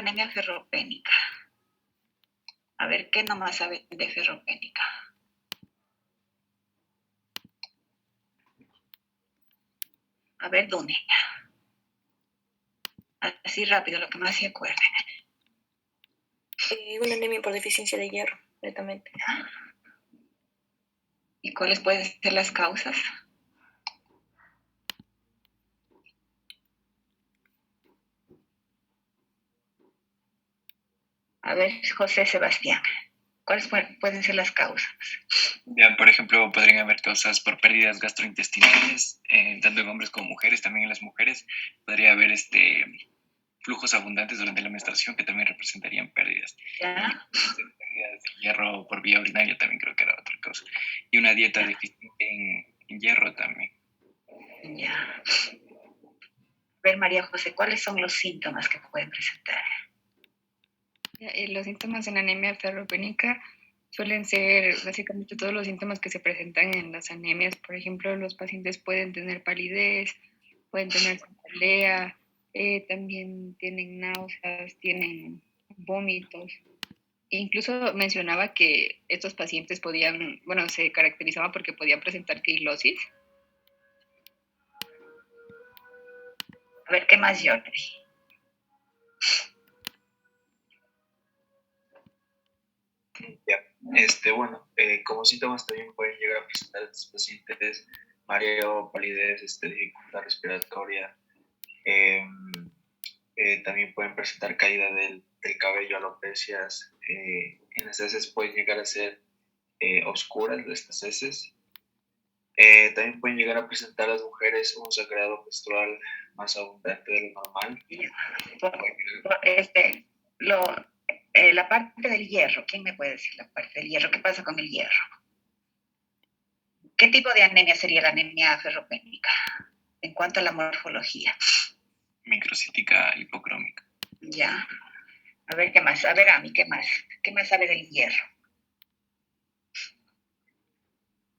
anemia ferropénica. A ver, ¿qué nomás saben de ferropénica? A ver, Dune. Así rápido, lo que más se acuerden. Una anemia por deficiencia de hierro, netamente. ¿Y cuáles pueden ser las causas? A ver, José Sebastián, ¿cuáles pueden ser las causas? Ya, por ejemplo, podrían haber causas por pérdidas gastrointestinales, tanto en hombres como mujeres. También en las mujeres podría haber flujos abundantes durante la menstruación que también representarían pérdidas. ¿Ya? Pérdidas de hierro por vía urinaria también creo que era otra causa. Y una dieta deficiente en hierro también. Ya. A ver, María José, ¿cuáles son los síntomas que pueden presentar? Los síntomas en anemia ferropénica suelen ser básicamente todos los síntomas que se presentan en las anemias. Por ejemplo, los pacientes pueden tener palidez, pueden tener cefalea, también tienen náuseas, tienen vómitos. E incluso mencionaba que estos pacientes se caracterizaban porque podían presentar quilosis. A ver, ¿qué más, Jordi? Ya, como síntomas también pueden llegar a presentar estos pacientes mareo, palidez, dificultad respiratoria. También pueden presentar caída del cabello, alopecias. En las heces pueden llegar a ser oscuras estas heces. También pueden llegar a presentar las mujeres un sangrado menstrual más abundante de lo normal. La parte del hierro, ¿quién me puede decir la parte del hierro? ¿Qué pasa con el hierro? ¿Qué tipo de anemia sería la anemia ferropénica en cuanto a la morfología? Microcítica hipocrómica. Ya. A ver, ¿qué más? A ver, Ami, ¿qué más? ¿Qué más sabe del hierro?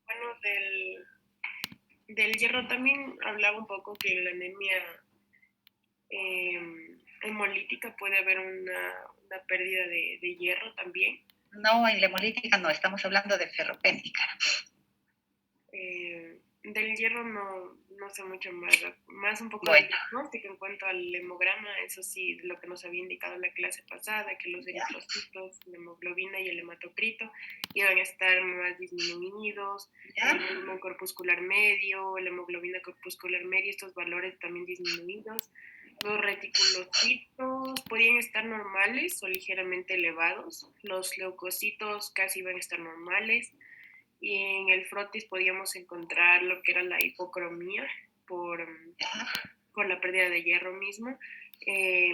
Bueno, del hierro también hablaba un poco que la anemia hemolítica puede haber una pérdida de hierro también. No, en la hemolítica no, estamos hablando de ferropénica. Del hierro no sé mucho más un poco Bueno. del diagnóstico en cuanto al hemograma, eso sí, lo que nos había indicado la clase pasada, que los eritrocitos, la hemoglobina y el hematocrito iban a estar más disminuidos, el volumen corpuscular medio, la hemoglobina corpuscular media, estos valores también disminuidos. Los reticulocitos podían estar normales o ligeramente elevados, los leucocitos casi iban a estar normales, y en el frotis podíamos encontrar lo que era la hipocromía por la pérdida de hierro mismo,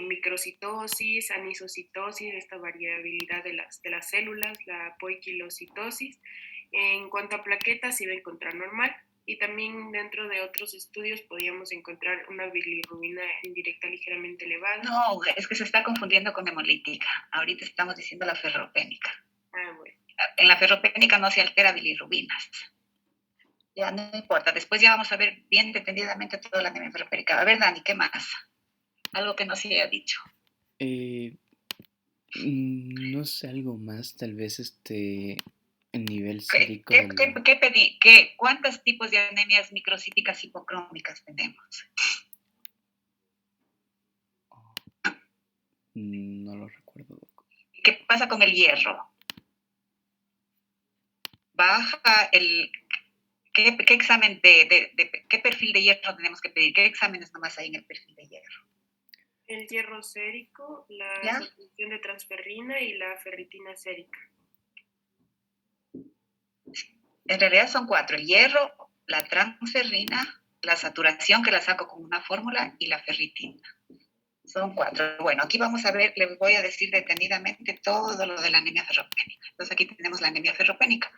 microcitosis, anisocitosis, esta variabilidad de las células, la poiquilocitosis. En cuanto a plaquetas, se iba a encontrar normal, y también dentro de otros estudios podíamos encontrar una bilirrubina indirecta ligeramente elevada. No, es que se está confundiendo con hemolítica. Ahorita estamos diciendo la ferropénica. Ah, bueno. En la ferropénica no se altera bilirrubinas. Ya no importa, después ya vamos a ver bien detenidamente toda la anemia ferropénica. A ver, Dani, ¿qué más? Algo que no se haya dicho. No sé, algo más, tal vez el nivel sérico ¿Cuántos tipos de anemias microcíticas hipocrómicas tenemos? No lo recuerdo. ¿Qué pasa con el hierro? Baja el... ¿Qué examen qué perfil de hierro tenemos que pedir? ¿Qué exámenes nomás hay en el perfil de hierro? El hierro sérico, la suspensión de transferrina y la ferritina sérica. En realidad son 4, el hierro, la transferrina, la saturación, que la saco con una fórmula, y la ferritina. Son 4. Bueno, aquí vamos a ver, les voy a decir detenidamente todo lo de la anemia ferropénica. Entonces aquí tenemos la anemia ferropénica.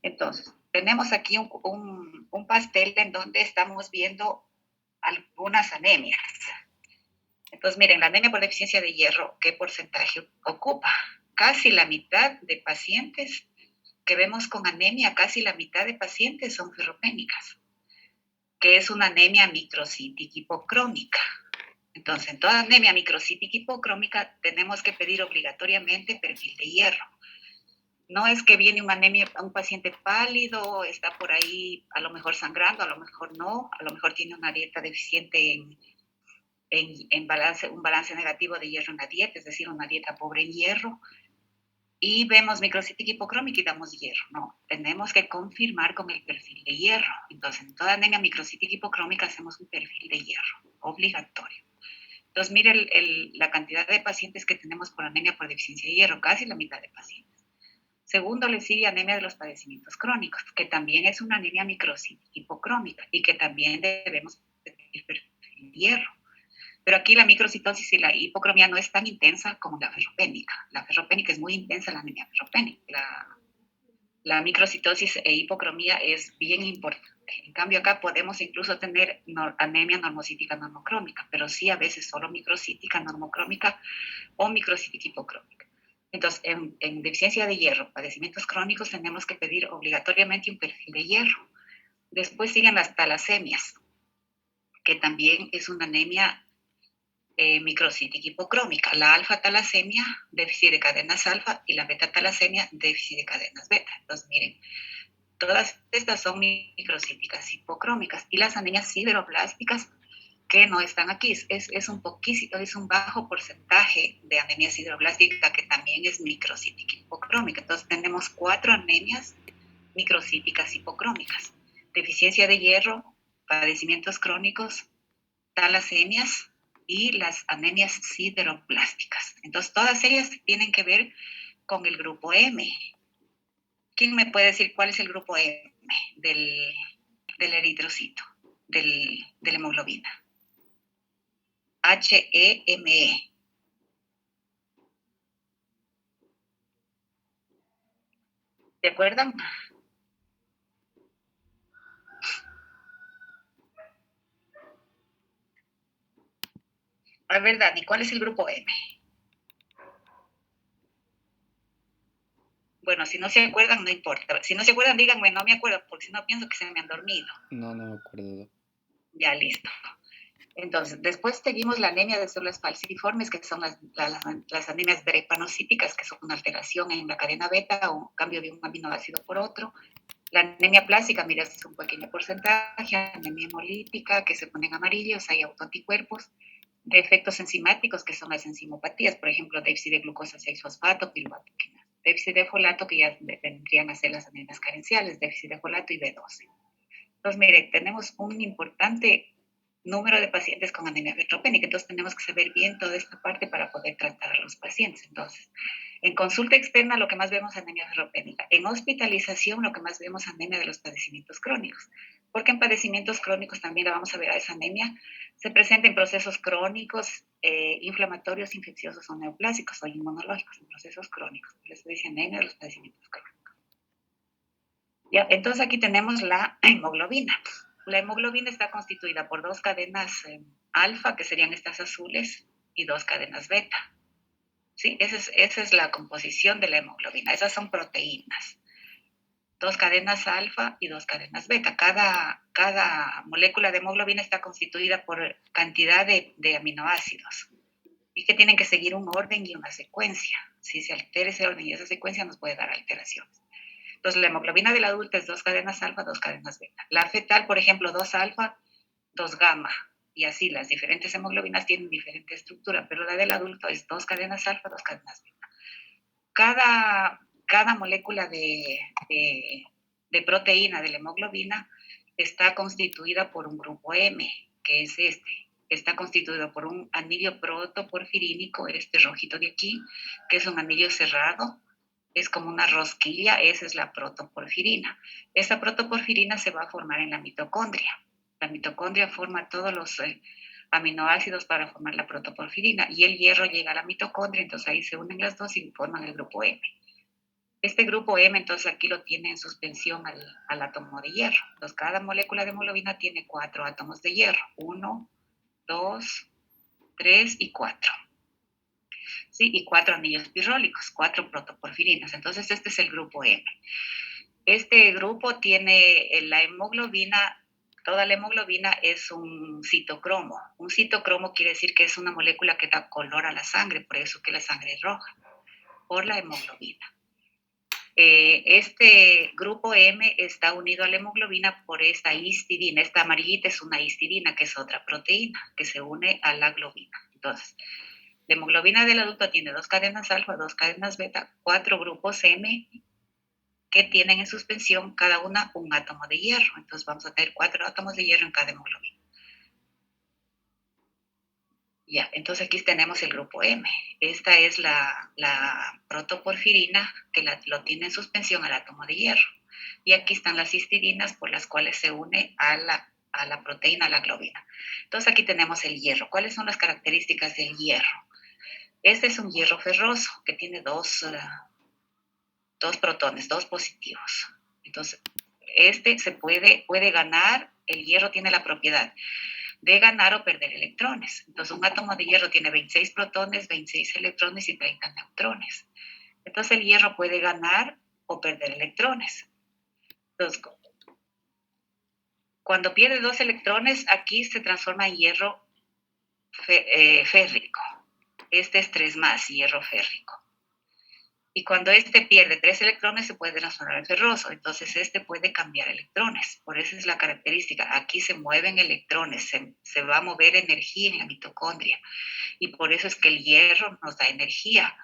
Entonces, tenemos aquí un pastel en donde estamos viendo algunas anemias. Entonces, miren, la anemia por deficiencia de hierro, ¿qué porcentaje ocupa? Casi la mitad de pacientes que vemos con anemia, casi la mitad de pacientes son ferropénicas, que es una anemia microcítica hipocrómica. Entonces, en toda anemia microcítica hipocrómica tenemos que pedir obligatoriamente perfil de hierro. No es que viene un paciente pálido, está por ahí a lo mejor sangrando, a lo mejor no, a lo mejor tiene una dieta deficiente un balance negativo de hierro en la dieta, es decir, una dieta pobre en hierro, y vemos microcítica hipocrómica y damos hierro. No, tenemos que confirmar con el perfil de hierro. Entonces, en toda anemia microcítica hipocrómica hacemos un perfil de hierro, obligatorio. Entonces, mire la cantidad de pacientes que tenemos por anemia por deficiencia de hierro, casi la mitad de pacientes. Segundo, le sigue anemia de los padecimientos crónicos, que también es una anemia microcítica hipocrómica y que también debemos pedir perfil de hierro. Pero aquí la microcitosis y la hipocromía no es tan intensa como la ferropénica. La ferropénica es muy intensa, la anemia ferropénica. La microcitosis e hipocromía es bien importante. En cambio, acá podemos incluso tener anemia normocítica normocrómica, pero sí a veces solo microcítica normocrómica o microcítica hipocrómica. Entonces, en deficiencia de hierro, padecimientos crónicos, tenemos que pedir obligatoriamente un perfil de hierro. Después siguen las talasemias, que también es una anemia microcítica hipocrómica. La alfa-talasemia, déficit de cadenas alfa, y la beta-talasemia, déficit de cadenas beta. Entonces, miren, todas estas son microcíticas hipocrómicas. Y las anemias sideroblásticas, que no están aquí, es un poquísimo, es un bajo porcentaje de anemia sideroblástica que también es microcítica hipocrómica. Entonces, tenemos 4 anemias microcíticas hipocrómicas: deficiencia de hierro, padecimientos crónicos, talasemias y las anemias sideroblásticas. Entonces, todas ellas tienen que ver con el grupo M. ¿Quién me puede decir cuál es el grupo M del eritrocito, de la hemoglobina? HEME. ¿Se acuerdan? Es verdad, ¿y cuál es el grupo M? Bueno, si no se acuerdan, no importa. Si no se acuerdan, díganme, no me acuerdo, porque si no pienso que se me han dormido. No, no me acuerdo. Ya, listo. Entonces, después seguimos la anemia de células falciformes, que son las anemias drepanocíticas, que son una alteración en la cadena beta o cambio de un aminoácido por otro. La anemia plástica, mira, es un pequeño porcentaje. Anemia hemolítica, que se ponen amarillos, hay autoanticuerpos. De efectos enzimáticos, que son las enzimopatías, por ejemplo, déficit de glucosa 6-fosfato, piruvato, déficit de folato, que ya vendrían a ser las anemias carenciales, déficit de folato y B12. Entonces, mire, tenemos un importante número de pacientes con anemia ferropénica, entonces tenemos que saber bien toda esta parte para poder tratar a los pacientes. Entonces, en consulta externa lo que más vemos es anemia ferropénica. En hospitalización lo que más vemos es anemia de los padecimientos crónicos, porque en padecimientos crónicos también la vamos a ver a esa anemia. Se presenta en procesos crónicos, inflamatorios, infecciosos o neoplásicos o inmunológicos, en procesos crónicos. Por eso dice anemia de los padecimientos crónicos. Ya, entonces aquí tenemos la hemoglobina. La hemoglobina está constituida por 2 cadenas alfa, que serían estas azules, y 2 cadenas beta. ¿Sí? Esa es la composición de la hemoglobina. Esas son proteínas. 2 cadenas alfa y 2 cadenas beta. Cada molécula de hemoglobina está constituida por cantidad de aminoácidos y que tienen que seguir un orden y una secuencia. Si se altera ese orden y esa secuencia, nos puede dar alteraciones. Entonces, la hemoglobina del adulto es 2 cadenas alfa, 2 cadenas beta. La fetal, por ejemplo, 2 alfa, 2 gamma. Y así, las diferentes hemoglobinas tienen diferente estructura, pero la del adulto es 2 cadenas alfa, 2 cadenas beta. Cada molécula de proteína de la hemoglobina está constituida por un grupo M, que es este. Está constituido por un anillo protoporfirínico, este rojito de aquí, que es un anillo cerrado. Es como una rosquilla, esa es la protoporfirina. Esta protoporfirina se va a formar en la mitocondria. La mitocondria forma todos los aminoácidos para formar la protoporfirina y el hierro llega a la mitocondria, entonces ahí se unen las dos y forman el grupo M. Este grupo M, entonces aquí lo tiene en suspensión al átomo de hierro. Entonces cada molécula de hemoglobina tiene 4 átomos de hierro. 1, 2, 3 y 4. ¿Sí? Y 4 anillos pirrólicos, 4 protoporfirinas. Entonces este es el grupo M. Este grupo tiene la hemoglobina toda la hemoglobina es un citocromo. Un citocromo quiere decir que es una molécula que da color a la sangre, por eso que la sangre es roja, por la hemoglobina. Este grupo M está unido a la hemoglobina por esta histidina. Esta amarillita es una histidina, que es otra proteína que se une a la globina. Entonces, la hemoglobina del adulto tiene 2 cadenas alfa, 2 cadenas beta, 4 grupos M que tienen en suspensión cada una un átomo de hierro. Entonces vamos a tener 4 átomos de hierro en cada hemoglobina. Ya, entonces aquí tenemos el grupo M. Esta es la protoporfirina que lo tiene en suspensión al átomo de hierro. Y aquí están las histidinas por las cuales se une a la proteína, a la globina. Entonces aquí tenemos el hierro. ¿Cuáles son las características del hierro? Este es un hierro ferroso que tiene dos protones, 2 positivos. Entonces, este se puede ganar, el hierro tiene la propiedad de ganar o perder electrones. Entonces, un átomo de hierro tiene 26 protones, 26 electrones y 30 neutrones. Entonces, el hierro puede ganar o perder electrones. Entonces, cuando pierde 2 electrones, aquí se transforma en hierro férrico. Este es 3 más, hierro férrico. Y cuando este pierde 3 electrones, se puede transformar en ferroso. Entonces, este puede cambiar electrones. Por eso es la característica. Aquí se mueven electrones, se va a mover energía en la mitocondria. Y por eso es que el hierro nos da energía.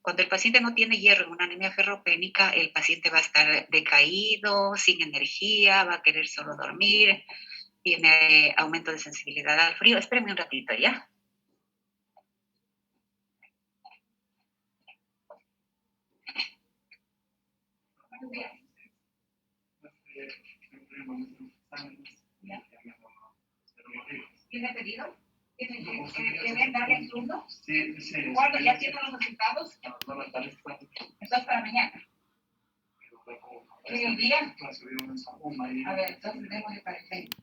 Cuando el paciente no tiene hierro en una anemia ferropénica, el paciente va a estar decaído, sin energía, va a querer solo dormir, tiene aumento de sensibilidad al frío. Espérenme un ratito, ¿ya? ¿Tiene pedido? ¿Tiene darle el turno? Sí. ¿Cuándo? ¿Ya tiene los resultados? Entonces para mañana. ¿Tiene el día? A ver, entonces démosle para el 20.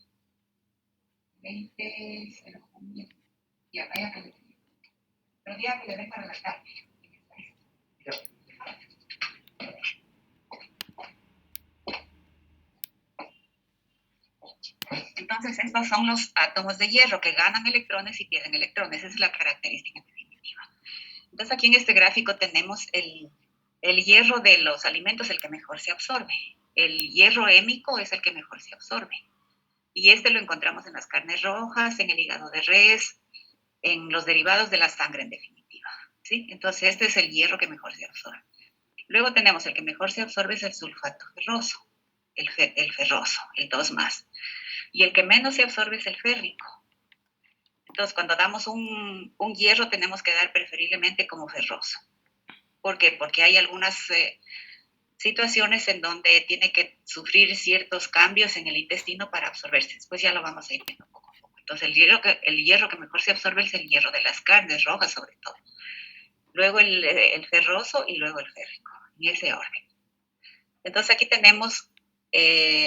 20, ya, vaya que le den. Pero diga que le den para la tarde. Entonces, estos son los átomos de hierro que ganan electrones y pierden electrones. Esa es la característica definitiva. Entonces, aquí en este gráfico tenemos el hierro de los alimentos, el que mejor se absorbe. El hierro hémico es el que mejor se absorbe. Y este lo encontramos en las carnes rojas, en el hígado de res, en los derivados de la sangre en definitiva. ¿Sí? Entonces, este es el hierro que mejor se absorbe. Luego tenemos el que mejor se absorbe es el sulfato ferroso, el ferroso, el 2 más. Y el que menos se absorbe es el férrico. Entonces, cuando damos un hierro, tenemos que dar preferiblemente como ferroso. ¿Por qué? Porque hay algunas situaciones en donde tiene que sufrir ciertos cambios en el intestino para absorberse. Después ya lo vamos a ir viendo poco a poco. Entonces, el hierro que mejor se absorbe es el hierro de las carnes rojas, sobre todo. Luego el ferroso y luego el férrico, en ese orden. Entonces, aquí tenemos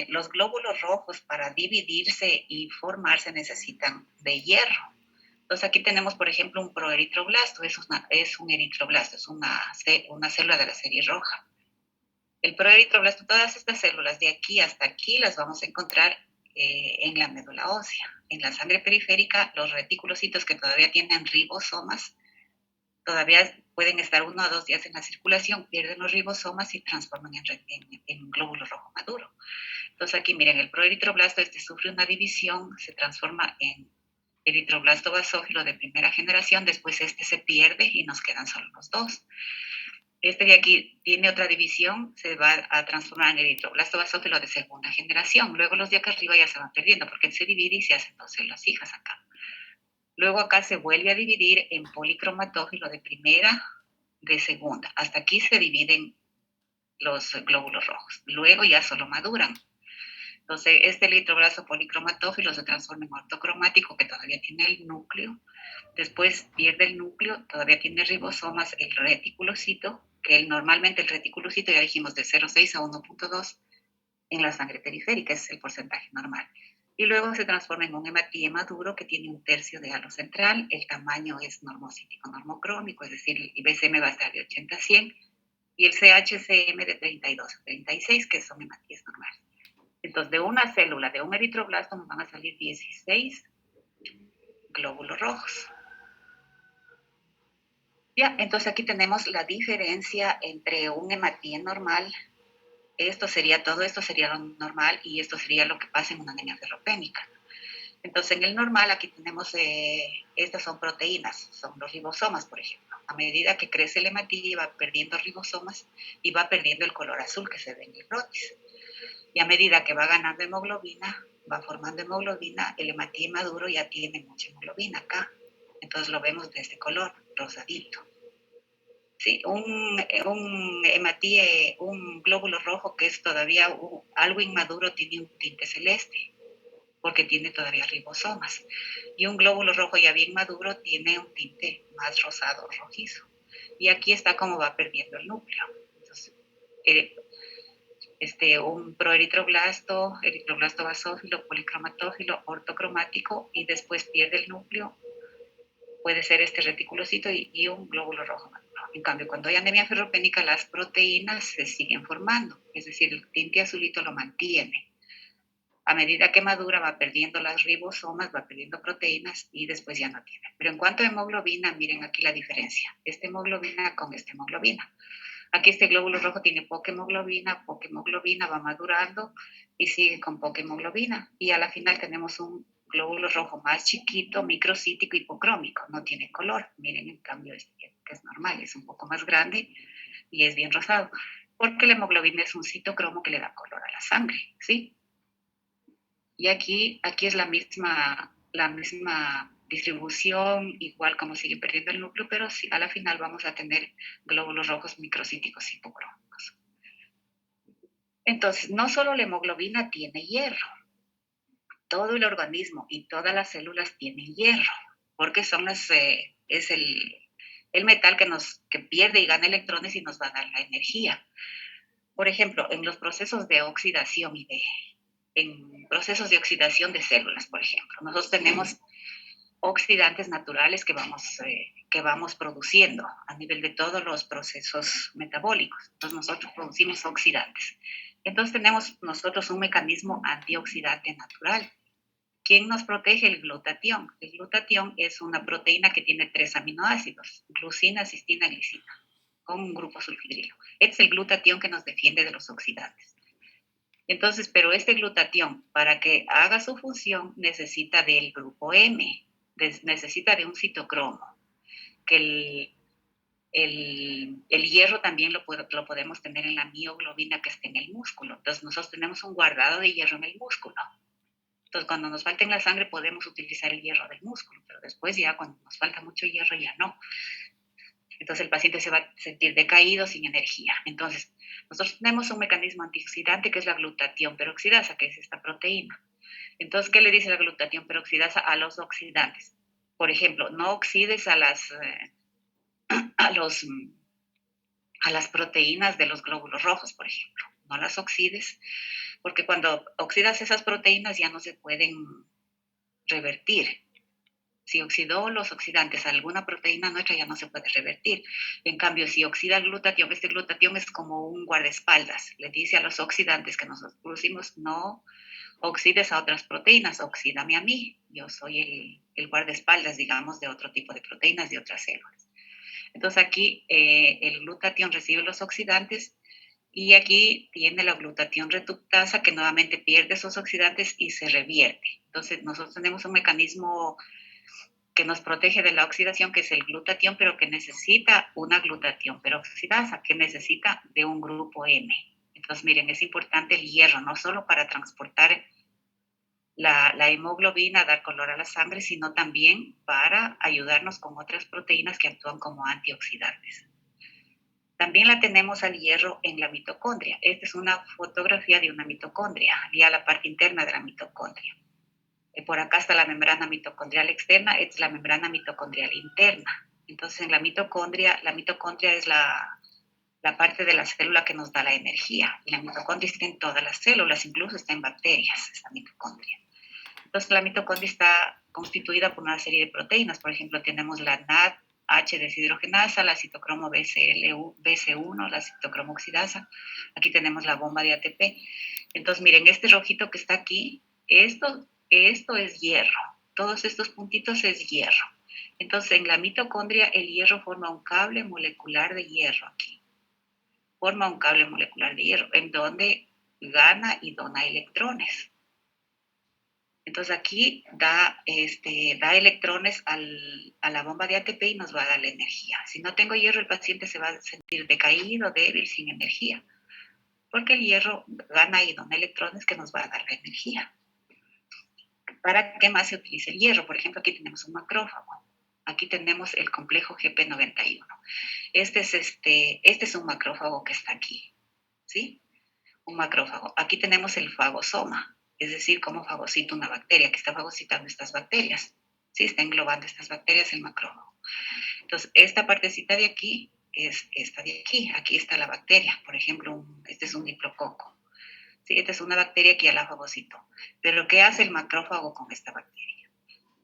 los glóbulos rojos. Para dividirse y formarse necesitan de hierro. Entonces aquí tenemos, por ejemplo, un proeritroblasto. Es un eritroblasto, es una célula de la serie roja. El proeritroblasto, todas estas células de aquí hasta aquí las vamos a encontrar en la médula ósea. En la sangre periférica, los reticulocitos que todavía tienen ribosomas, todavía pueden estar 1 a 2 días en la circulación, pierden los ribosomas y transforman en glóbulo rojo maduro. Entonces aquí miren, el proeritroblasto sufre una división, se transforma en eritroblasto basófilo de primera generación, después se pierde y nos quedan solo los 2. Este de aquí tiene otra división, se va a transformar en eritroblasto basófilo de segunda generación. Luego los de acá arriba ya se van perdiendo porque se divide y se hacen 2 células hijas acá. Luego acá se vuelve a dividir en policromatófilo de primera, de segunda. Hasta aquí se dividen los glóbulos rojos. Luego ya solo maduran. Entonces, este eritroblasto policromatófilo se transforma en ortocromático, que todavía tiene el núcleo. Después pierde el núcleo, todavía tiene ribosomas, el reticulocito, que normalmente el reticulocito, ya dijimos, de 0,6 a 1,2 en la sangre periférica, es el porcentaje normal. Y luego se transforma en un hematíe maduro que tiene 1/3 de halo central, el tamaño es normocítico, normocrómico, es decir, el BCM va a estar de 80 a 100, y el CHCM de 32 a 36, que son hematíes normales. Entonces, de una célula, de un eritroblasto, nos van a salir 16 glóbulos rojos. Ya, entonces aquí tenemos la diferencia entre un hematíe normal, todo esto sería lo normal y esto sería lo que pasa en una anemia ferropénica. Entonces, en el normal aquí tenemos, estas son proteínas, son los ribosomas, por ejemplo. A medida que crece el hematíe va perdiendo ribosomas y va perdiendo el color azul que se ve en el brotis. Y a medida que va ganando hemoglobina, va formando hemoglobina, el hematíe maduro ya tiene mucha hemoglobina acá. Entonces lo vemos de este color, rosadito. Sí, un hematíe, un glóbulo rojo que es todavía algo inmaduro, tiene un tinte celeste, porque tiene todavía ribosomas. Y un glóbulo rojo ya bien maduro tiene un tinte más rosado, rojizo. Y aquí está cómo va perdiendo el núcleo. Entonces, un proeritroblasto, eritroblasto basófilo, policromatófilo, ortocromático, y después pierde el núcleo. Puede ser este reticulocito y un glóbulo rojo maduro. En cambio, cuando hay anemia ferropénica, las proteínas se siguen formando, es decir, el tinte azulito lo mantiene. A medida que madura va perdiendo las ribosomas, va perdiendo proteínas y después ya no tiene. Pero en cuanto a hemoglobina, miren aquí la diferencia. Esta hemoglobina con esta hemoglobina. Aquí este glóbulo rojo tiene poca hemoglobina, va madurando y sigue con poca hemoglobina. Y a la final tenemos un glóbulo rojo más chiquito, microcítico, hipocrómico, no tiene color. Miren, en cambio, que es normal, es un poco más grande y es bien rosado, porque la hemoglobina es un citocromo que le da color a la sangre, ¿sí? Y aquí es la misma distribución, igual como sigue perdiendo el núcleo, pero sí, a la final vamos a tener glóbulos rojos microcíticos hipocrómicos. Entonces, no solo la hemoglobina tiene hierro, todo el organismo y todas las células tienen hierro, porque es el metal que pierde y gana electrones y nos va a dar la energía. Por ejemplo, en los procesos de oxidación en procesos de oxidación de células, por ejemplo, nosotros tenemos oxidantes naturales que vamos produciendo a nivel de todos los procesos metabólicos. Entonces nosotros producimos oxidantes. Entonces tenemos nosotros un mecanismo antioxidante natural. ¿Quién nos protege? El glutatión. El glutatión es una proteína que tiene 3 aminoácidos, glucina, cistina, glicina, con un grupo sulfidrilo. Es el glutatión que nos defiende de los oxidantes. Entonces, pero este glutatión, para que haga su función, necesita del grupo M, necesita de un citocromo, que el hierro también lo podemos tener en la mioglobina que está en el músculo. Entonces, nosotros tenemos un guardado de hierro en el músculo. Entonces, cuando nos falta en la sangre, podemos utilizar el hierro del músculo, pero después ya cuando nos falta mucho hierro, ya no. Entonces el paciente se va a sentir decaído, sin energía. Entonces, nosotros tenemos un mecanismo antioxidante que es la glutatión peroxidasa, que es esta proteína. Entonces, ¿qué le dice la glutatión peroxidasa a los oxidantes? Por ejemplo, no oxides a las proteínas de los glóbulos rojos, por ejemplo. No las oxides, porque cuando oxidas esas proteínas ya no se pueden revertir. Si oxidó los oxidantes a alguna proteína nuestra, ya no se puede revertir. En cambio, si oxida el glutatión, este glutatión es como un guardaespaldas. Le dice a los oxidantes que nosotros producimos, no oxides a otras proteínas, oxídame a mí. Yo soy el guardaespaldas, digamos, de otro tipo de proteínas, de otras células. Entonces aquí el glutatión recibe los oxidantes y aquí tiene la glutatión reductasa que nuevamente pierde esos oxidantes y se revierte. Entonces nosotros tenemos un mecanismo que nos protege de la oxidación, que es el glutatión, pero que necesita una glutatión peroxidasa, que necesita de un grupo M. Entonces, miren, es importante el hierro, no solo para transportar la hemoglobina, dar color a la sangre, sino también para ayudarnos con otras proteínas que actúan como antioxidantes. También la tenemos al hierro en la mitocondria. Esta es una fotografía de una mitocondria, ya la parte interna de la mitocondria. Por acá está la membrana mitocondrial externa, esta es la membrana mitocondrial interna. Entonces, en la mitocondria es la parte de la célula que nos da la energía. Y la mitocondria está en todas las células, incluso está en bacterias, esta mitocondria. Entonces, la mitocondria está constituida por una serie de proteínas. Por ejemplo, tenemos la NAD, H deshidrogenasa, la citocromo BC1, la citocromo oxidasa. Aquí tenemos la bomba de ATP. Entonces, miren, este rojito que está aquí, esto es hierro. Todos estos puntitos es hierro. Entonces, en la mitocondria, el hierro forma un cable molecular de hierro aquí. Forma un cable molecular de hierro, en donde gana y dona electrones. Entonces aquí da electrones a la bomba de ATP y nos va a dar la energía. Si no tengo hierro, el paciente se va a sentir decaído, débil, sin energía, porque el hierro gana y dona electrones que nos va a dar la energía. ¿Para qué más se utiliza el hierro? Por ejemplo, aquí tenemos un macrófago. Aquí tenemos el complejo GP91. Este es un macrófago que está aquí, ¿sí? Un macrófago. Aquí tenemos el fagosoma, es decir, cómo fagocita una bacteria, que está fagocitando estas bacterias, ¿sí? Está englobando estas bacterias el macrófago. Entonces, esta partecita de aquí es esta de aquí. Aquí está la bacteria. Por ejemplo, este es un diplococo. ¿Sí? Esta es una bacteria que ya la fagocitó. Pero, ¿qué hace el macrófago con esta bacteria?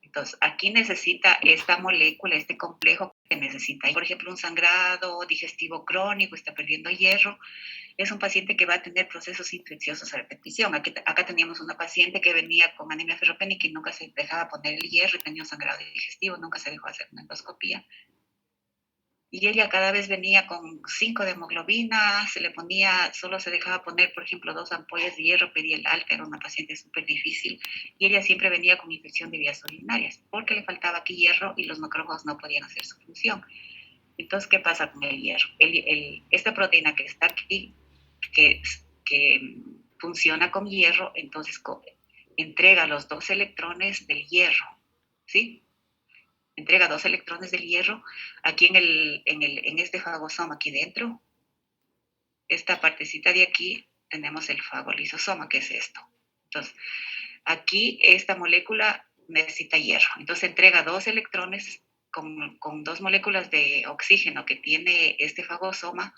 Entonces, aquí necesita esta molécula, este complejo que necesita. Por ejemplo, un sangrado digestivo crónico, está perdiendo hierro. Es un paciente que va a tener procesos infecciosos a repetición. Acá teníamos una paciente que venía con anemia ferropénica y nunca se dejaba poner el hierro, tenía un sangrado digestivo, nunca se dejó hacer una endoscopía. Y ella cada vez venía con 5 de hemoglobina, solo se dejaba poner, por ejemplo, 2 ampollas de hierro, pedía el alta, era una paciente súper difícil, y ella siempre venía con infección de vías urinarias, porque le faltaba aquí hierro y los macrófagos no podían hacer su función. Entonces, ¿qué pasa con el hierro? Esta proteína que está aquí, que funciona con hierro, entonces entrega los 2 electrones del hierro, ¿sí? Entrega 2 electrones del hierro aquí en este fagosoma aquí dentro. Esta partecita de aquí tenemos el fagolisosoma, que es esto. Entonces, aquí esta molécula necesita hierro. Entonces, entrega 2 electrones con 2 moléculas de oxígeno que tiene este fagosoma.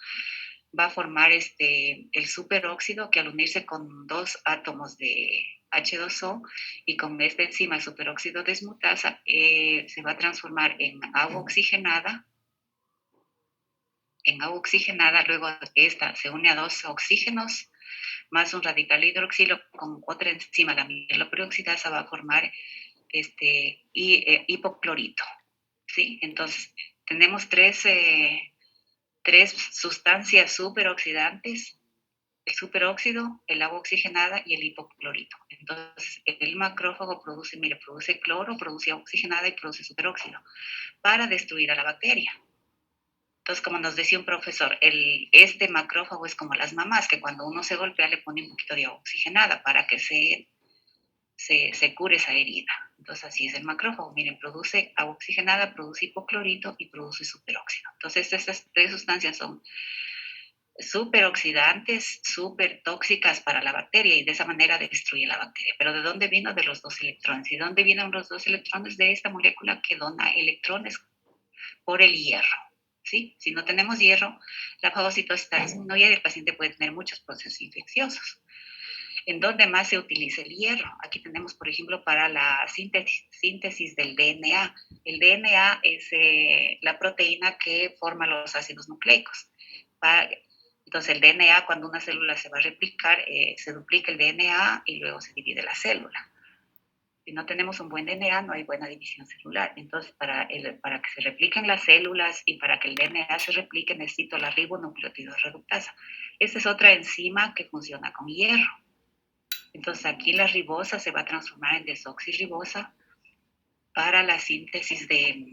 Va a formar el superóxido que al unirse con 2 átomos de H2O y con esta enzima, el superóxido desmutasa, se va a transformar en agua oxigenada. Luego esta se une a 2 oxígenos más un radical hidroxilo con otra enzima, la mieloperoxidasa, va a formar hipoclorito, ¿sí? Entonces, tenemos tres sustancias superoxidantes: el superóxido, el agua oxigenada y el hipoclorito. Entonces, el macrófago produce cloro, produce agua oxigenada y produce superóxido para destruir a la bacteria. Entonces, como nos decía un profesor, este macrófago es como las mamás, que cuando uno se golpea le pone un poquito de agua oxigenada para que se cure esa herida. Entonces, así es el macrófago. Miren, produce agua oxigenada, produce hipoclorito y produce superóxido. Entonces, estas 3 sustancias son superoxidantes, súper tóxicas para la bacteria y de esa manera destruye la bacteria. Pero ¿de dónde vino? De los 2 electrones. ¿Y dónde vienen los 2 electrones? De esta molécula que dona electrones por el hierro. ¿Sí? Si no tenemos hierro, la fagocitosis está disminuida y el paciente puede tener muchos procesos infecciosos. ¿En dónde más se utiliza el hierro? Aquí tenemos, por ejemplo, para la síntesis del DNA. El DNA es la proteína que forma los ácidos nucleicos. Entonces, el DNA, cuando una célula se va a replicar, se duplica el DNA y luego se divide la célula. Si no tenemos un buen DNA, no hay buena división celular. Entonces, para que se repliquen las células y para que el DNA se replique, necesito la ribonucleótido reductasa. Esta es otra enzima que funciona con hierro. Entonces, aquí la ribosa se va a transformar en desoxirribosa para la síntesis del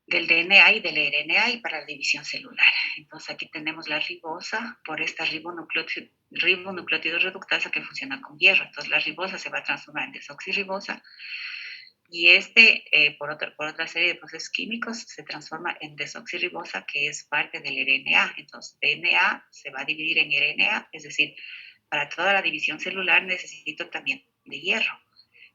DNA y del RNA y para la división celular. Entonces, aquí tenemos la ribosa por esta ribonucleótido reductasa que funciona con hierro. Entonces, la ribosa se va a transformar en desoxirribosa y por otra serie de procesos químicos se transforma en desoxirribosa, que es parte del RNA. Entonces, DNA se va a dividir en RNA, es decir, para toda la división celular necesito también de hierro.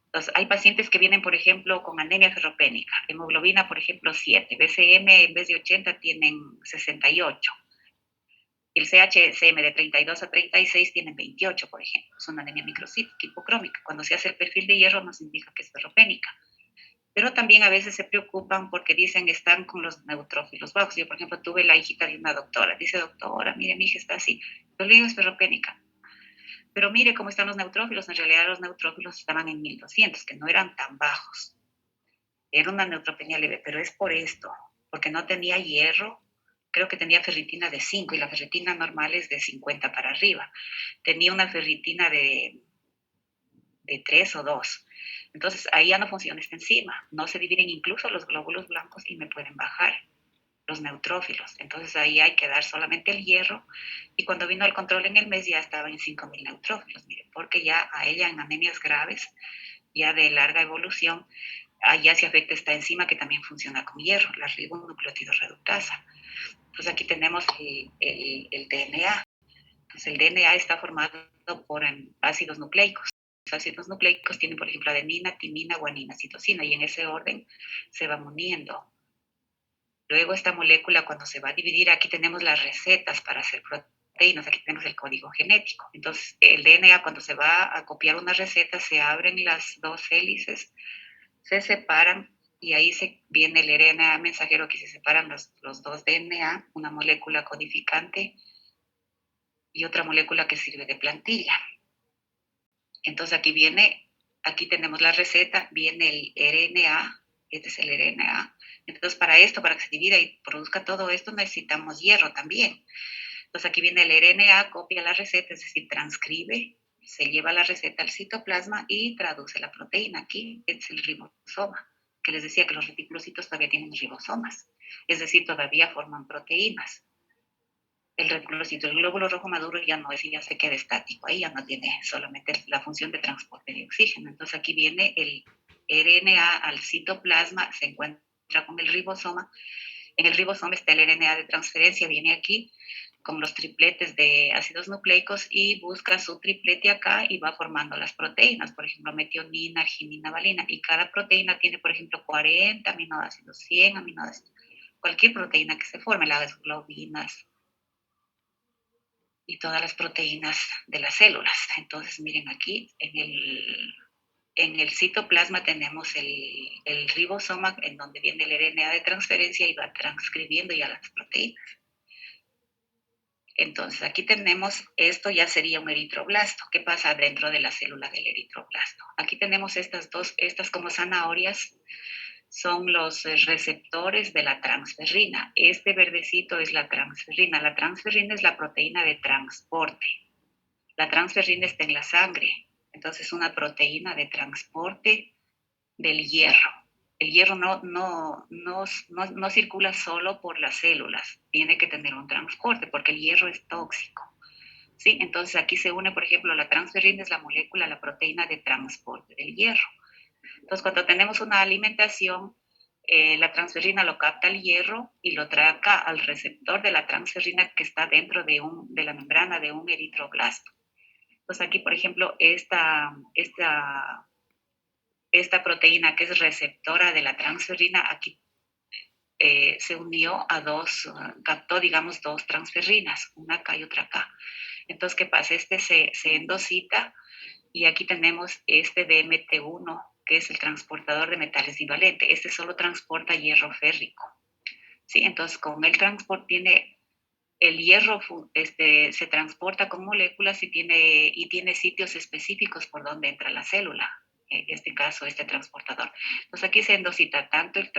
Entonces, hay pacientes que vienen, por ejemplo, con anemia ferropénica, hemoglobina, por ejemplo, 7, BCM en vez de 80 tienen 68. Y el CHCM de 32 a 36 tienen 28, por ejemplo. Es una anemia microcítica, hipocrómica. Cuando se hace el perfil de hierro nos indica que es ferropénica. Pero también a veces se preocupan porque dicen están con los neutrófilos bajos. Yo, por ejemplo, tuve la hijita de una doctora. Dice, doctora, mire, mi hija está así. Yo le digo, es ferropénica. Pero mire cómo están los neutrófilos. En realidad los neutrófilos estaban en 1200, que no eran tan bajos. Era una neutropenia leve, pero es por esto, porque no tenía hierro. Creo que tenía ferritina de 5 y la ferritina normal es de 50 para arriba. Tenía una ferritina de 3 o 2. Entonces ahí ya no funciona esta enzima. No se dividen incluso los glóbulos blancos y me pueden bajar los neutrófilos. Entonces ahí hay que dar solamente el hierro. Y cuando vino el control en el mes ya estaba en 5000 neutrófilos, miren, porque ya a ella en anemias graves, ya de larga evolución, ya se afecta esta enzima que también funciona con hierro, la ribonucleótido reductasa. Pues aquí tenemos el DNA. Pues el DNA está formado por ácidos nucleicos. Los ácidos nucleicos tienen, por ejemplo, adenina, timina, guanina, citosina, y en ese orden se van uniendo. Luego esta molécula, cuando se va a dividir, aquí tenemos las recetas para hacer proteínas, aquí tenemos el código genético. Entonces, el DNA, cuando se va a copiar una receta, se abren las dos hélices, se separan, y ahí viene el RNA mensajero, que se separan los dos DNA, una molécula codificante y otra molécula que sirve de plantilla. Entonces aquí tenemos la receta, viene el RNA, este es el RNA. Entonces para esto, para que se divida y produzca todo esto, necesitamos hierro también. Entonces aquí viene el RNA, copia la receta, es decir, transcribe, se lleva la receta al citoplasma y traduce la proteína. Aquí es el ribosoma, que les decía que los reticulocitos todavía tienen ribosomas, es decir, todavía forman proteínas. El reticulocito, el glóbulo rojo maduro ya no es, ya se queda estático, ahí ya no tiene solamente la función de transporte de oxígeno. Entonces aquí viene el RNA al citoplasma, se encuentra con el ribosoma. En el ribosoma está el RNA de transferencia, viene aquí con los tripletes de ácidos nucleicos y busca su triplete acá y va formando las proteínas, por ejemplo, metionina, arginina, valina, y cada proteína tiene, por ejemplo, 40 aminoácidos, 100 aminoácidos, cualquier proteína que se forme, las globinas, y todas las proteínas de las células. Entonces, miren aquí, en el citoplasma tenemos el ribosoma, en donde viene el RNA de transferencia y va transcribiendo ya las proteínas. Entonces, aquí tenemos, esto ya sería un eritroblasto. ¿Qué pasa dentro de la célula del eritroblasto? Aquí tenemos estas como zanahorias, son los receptores de la transferrina. Este verdecito es la transferrina. La transferrina es la proteína de transporte. La transferrina está en la sangre, entonces es una proteína de transporte del hierro. El hierro no circula solo por las células, tiene que tener un transporte porque el hierro es tóxico. ¿Sí? Entonces aquí se une, por ejemplo, la transferrina es la molécula, la proteína de transporte del hierro. Entonces cuando tenemos una alimentación, la transferrina lo capta el hierro y lo trae acá al receptor de la transferrina que está dentro de la membrana de un eritroblasto. Entonces aquí, por ejemplo, esta proteína que es receptora de la transferrina, aquí se unió a captó, digamos, dos transferrinas, una acá y otra acá. Entonces, ¿qué pasa? Se endocita y aquí tenemos este DMT1, que es el transportador de metales divalentes. Este solo transporta hierro férrico. ¿Sí? Entonces, con el transporte tiene el hierro se transporta con moléculas y tiene sitios específicos por donde entra la célula, en este caso este transportador. Entonces aquí se endocita tanto el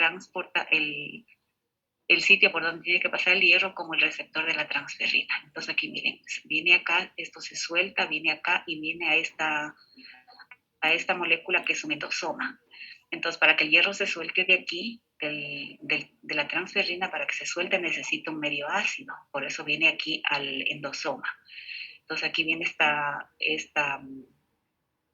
sitio por donde tiene que pasar el hierro como el receptor de la transferrina. Entonces aquí miren, viene acá, esto se suelta, viene acá y viene a esta molécula que es un endosoma. Entonces para que el hierro se suelte de aquí, de la transferrina, para que se suelte necesita un medio ácido, por eso viene aquí al endosoma. Entonces aquí viene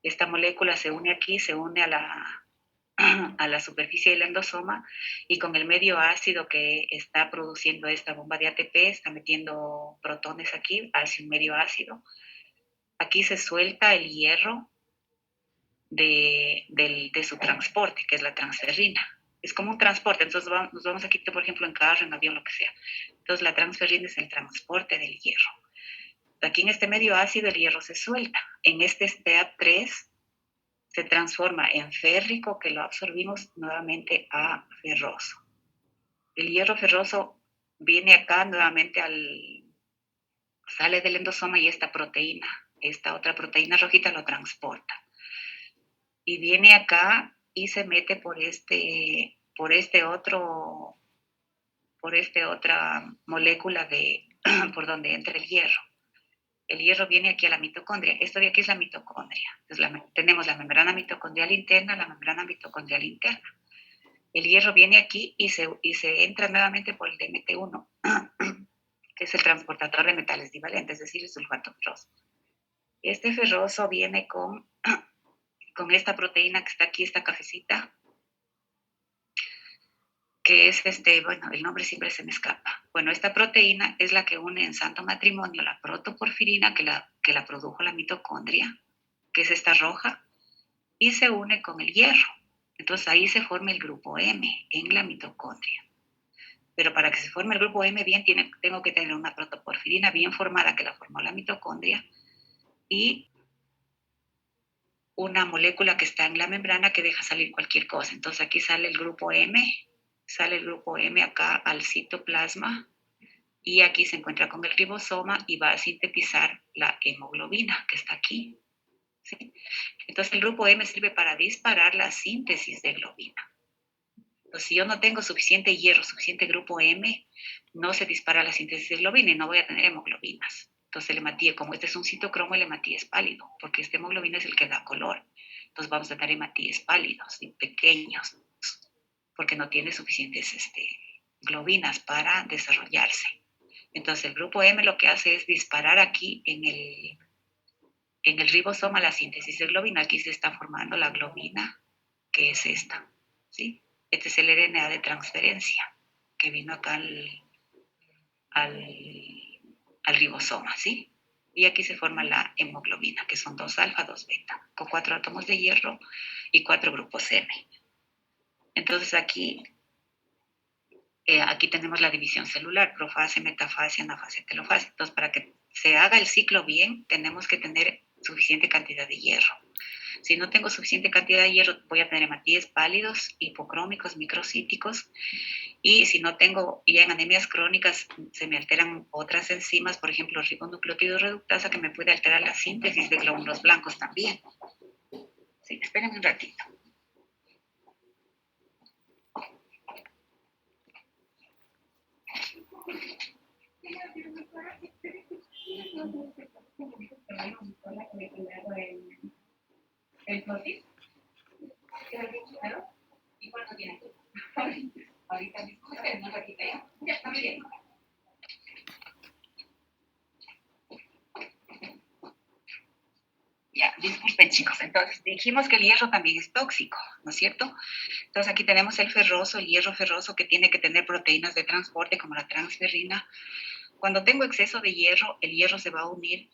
esta molécula, se une aquí, se une a la superficie del endosoma y con el medio ácido que está produciendo esta bomba de ATP, está metiendo protones aquí hacia un medio ácido. Aquí se suelta el hierro de su transporte, que es la transferrina. Es como un transporte, entonces nos vamos aquí, por ejemplo, en carro, en avión, lo que sea. Entonces la transferina es el transporte del hierro. Aquí en este medio ácido el hierro se suelta. En este STEAP3 se transforma en férrico, que lo absorbimos nuevamente a ferroso. El hierro ferroso viene acá nuevamente sale del endosoma y esta otra proteína rojita lo transporta. Y viene acá y se mete por otra molécula por donde entra el hierro. El hierro viene aquí a la mitocondria. Esto de aquí es la mitocondria. Entonces tenemos la membrana mitocondrial interna, la membrana mitocondrial interna. El hierro viene aquí y se entra nuevamente por el DMT1, que es el transportador de metales divalentes, es decir, el sulfato ferroso. Este ferroso viene con esta proteína que está aquí, esta cafecita, que es el nombre siempre se me escapa. Bueno, esta proteína es la que une en santo matrimonio la protoporfirina, que la produjo la mitocondria, que es esta roja, y se une con el hierro. Entonces ahí se forma el grupo M en la mitocondria. Pero para que se forme el grupo M bien, tengo que tener una protoporfirina bien formada, que la formó la mitocondria, y una molécula que está en la membrana que deja salir cualquier cosa. Entonces aquí sale el grupo M acá al citoplasma, y aquí se encuentra con el ribosoma y va a sintetizar la hemoglobina que está aquí. ¿Sí? Entonces el grupo M sirve para disparar la síntesis de globina. Entonces, si yo no tengo suficiente hierro, suficiente grupo M, no se dispara la síntesis de globina y no voy a tener hemoglobinas. Entonces el hematíe, como este es un citocromo, el hematíe es pálido, porque este hemoglobina es el que da color. Entonces vamos a tener hematíes pálidos y pequeños, porque no tiene suficientes globinas para desarrollarse. Entonces el grupo M lo que hace es disparar aquí en el ribosoma la síntesis de globina. Aquí se está formando la globina, que es esta, ¿sí? Este es el RNA de transferencia que vino acá al ribosoma, ¿sí? Y aquí se forma la hemoglobina, que son 2 alfa, 2 beta, con 4 átomos de hierro y 4 grupos M. Entonces aquí tenemos la división celular: profase, metafase, anafase, telofase. Entonces, para que se haga el ciclo bien, tenemos que tener suficiente cantidad de hierro. Si no tengo suficiente cantidad de hierro, voy a tener hematíes pálidos, hipocrómicos, microcíticos, y si no tengo, ya en anemias crónicas se me alteran otras enzimas, por ejemplo, ribonucleótido reductasa, que me puede alterar la síntesis de glóbulos blancos también. Sí, espérenme un ratito. El protis, ¿y cuánto tiene? Ahorita mismo, no ratito ya está bien. Ya, disculpen chicos, entonces dijimos que el hierro también es tóxico, ¿no es cierto? Entonces aquí tenemos el ferroso, el hierro ferroso, que tiene que tener proteínas de transporte como la transferrina. Cuando tengo exceso de hierro, el hierro se va a unir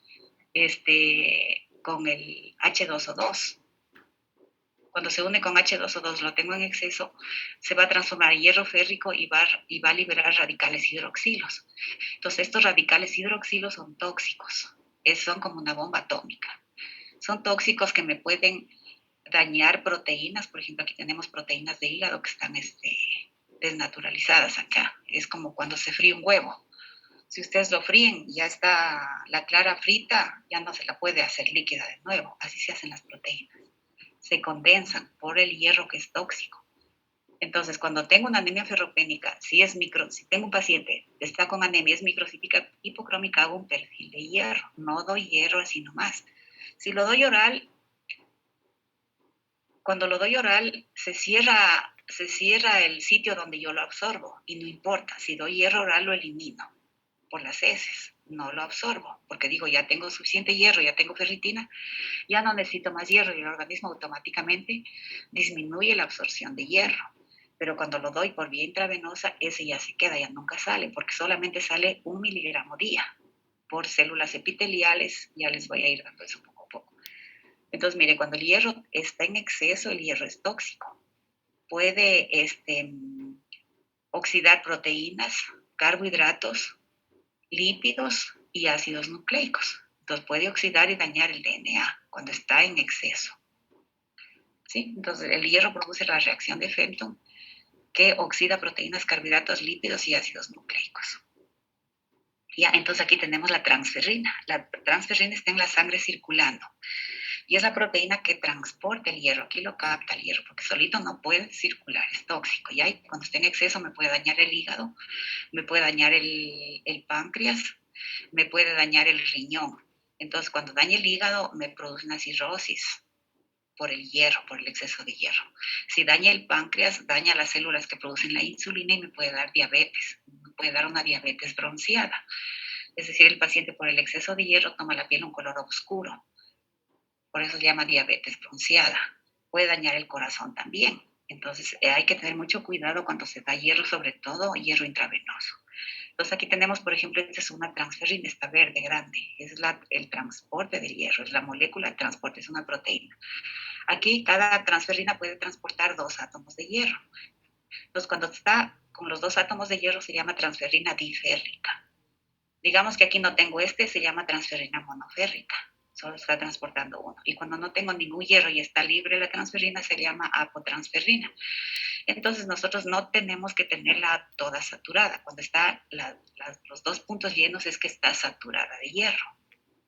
con el H2O2. Cuando se une con H2O2, lo tengo en exceso, se va a transformar en hierro férrico y va a liberar radicales hidroxilos. Entonces estos radicales hidroxilos son tóxicos, son como una bomba atómica. Son tóxicos que me pueden dañar proteínas. Por ejemplo, aquí tenemos proteínas de hígado que están desnaturalizadas acá. Es como cuando se fríe un huevo. Si ustedes lo fríen, ya está la clara frita, ya no se la puede hacer líquida de nuevo. Así se hacen las proteínas. Se condensan por el hierro, que es tóxico. Entonces, cuando tengo una anemia ferropénica, si tengo un paciente que está con anemia, es microcítica hipocrómica, hago un perfil de hierro. No doy hierro así nomás. Si lo doy oral, cuando lo doy oral, se cierra el sitio donde yo lo absorbo, y no importa. Si doy hierro oral, lo elimino por las heces, no lo absorbo, porque digo, ya tengo suficiente hierro, ya tengo ferritina, ya no necesito más hierro, y el organismo automáticamente disminuye la absorción de hierro. Pero cuando lo doy por vía intravenosa, ese ya se queda, ya nunca sale, porque solamente sale 1 miligramo día por células epiteliales. Ya les voy a ir dando eso poco a poco. Entonces, mire, cuando el hierro está en exceso, el hierro es tóxico. Puede oxidar proteínas, carbohidratos, lípidos y ácidos nucleicos. Entonces puede oxidar y dañar el DNA cuando está en exceso. ¿sí? Entonces, el hierro produce la reacción de Fenton, que oxida proteínas, carbohidratos, lípidos y ácidos nucleicos. Ya, entonces aquí tenemos la transferrina. La transferrina está en la sangre circulando y es la proteína que transporta el hierro. Aquí lo capta el hierro porque solito no puede circular, es tóxico. ¿Ya? Y cuando esté en exceso me puede dañar el hígado, me puede dañar el páncreas, me puede dañar el riñón. Entonces, cuando daña el hígado, me produce una cirrosis por el hierro, por el exceso de hierro. Si daña el páncreas, daña las células que producen la insulina y me puede dar diabetes, me puede dar una diabetes bronceada. Es decir, el paciente por el exceso de hierro toma la piel un color oscuro, por eso se llama diabetes bronceada. Puede dañar el corazón también. Entonces, hay que tener mucho cuidado cuando se da hierro, sobre todo hierro intravenoso. Entonces, aquí tenemos, por ejemplo, esta es una transferrina, esta verde, grande. Es el transporte del hierro, es la molécula de transporte, es una proteína. Aquí, cada transferrina puede transportar 2 átomos de hierro. Entonces, cuando está con los 2 átomos de hierro, se llama transferrina diférrica. Digamos que aquí no tengo se llama transferrina monoférrica. Solo está transportando uno. Y cuando no tengo ningún hierro y está libre la transferrina, se llama apotransferrina. Entonces nosotros no tenemos que tenerla toda saturada. Cuando está los 2 puntos llenos es que está saturada de hierro.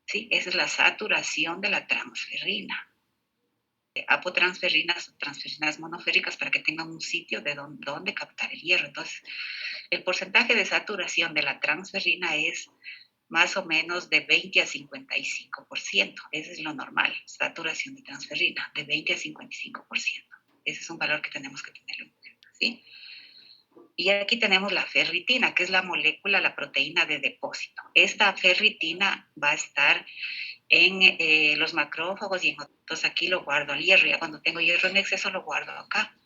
¿Sí? Esa es la saturación de la transferrina. Apotransferinas o transferinas monoféricas para que tengan un sitio de donde captar el hierro. Entonces, el porcentaje de saturación de la transferina es más o menos de 20 a 55%. Ese es lo normal, saturación de transferrina, de 20 a 55%. Ese es un valor que tenemos que tenerlo en cuenta, ¿sí? Y aquí tenemos la ferritina, que es la molécula, la proteína de depósito. Esta ferritina va a estar en los macrófagos y entonces aquí lo guardo al hierro. Ya cuando tengo hierro en exceso lo guardo acá,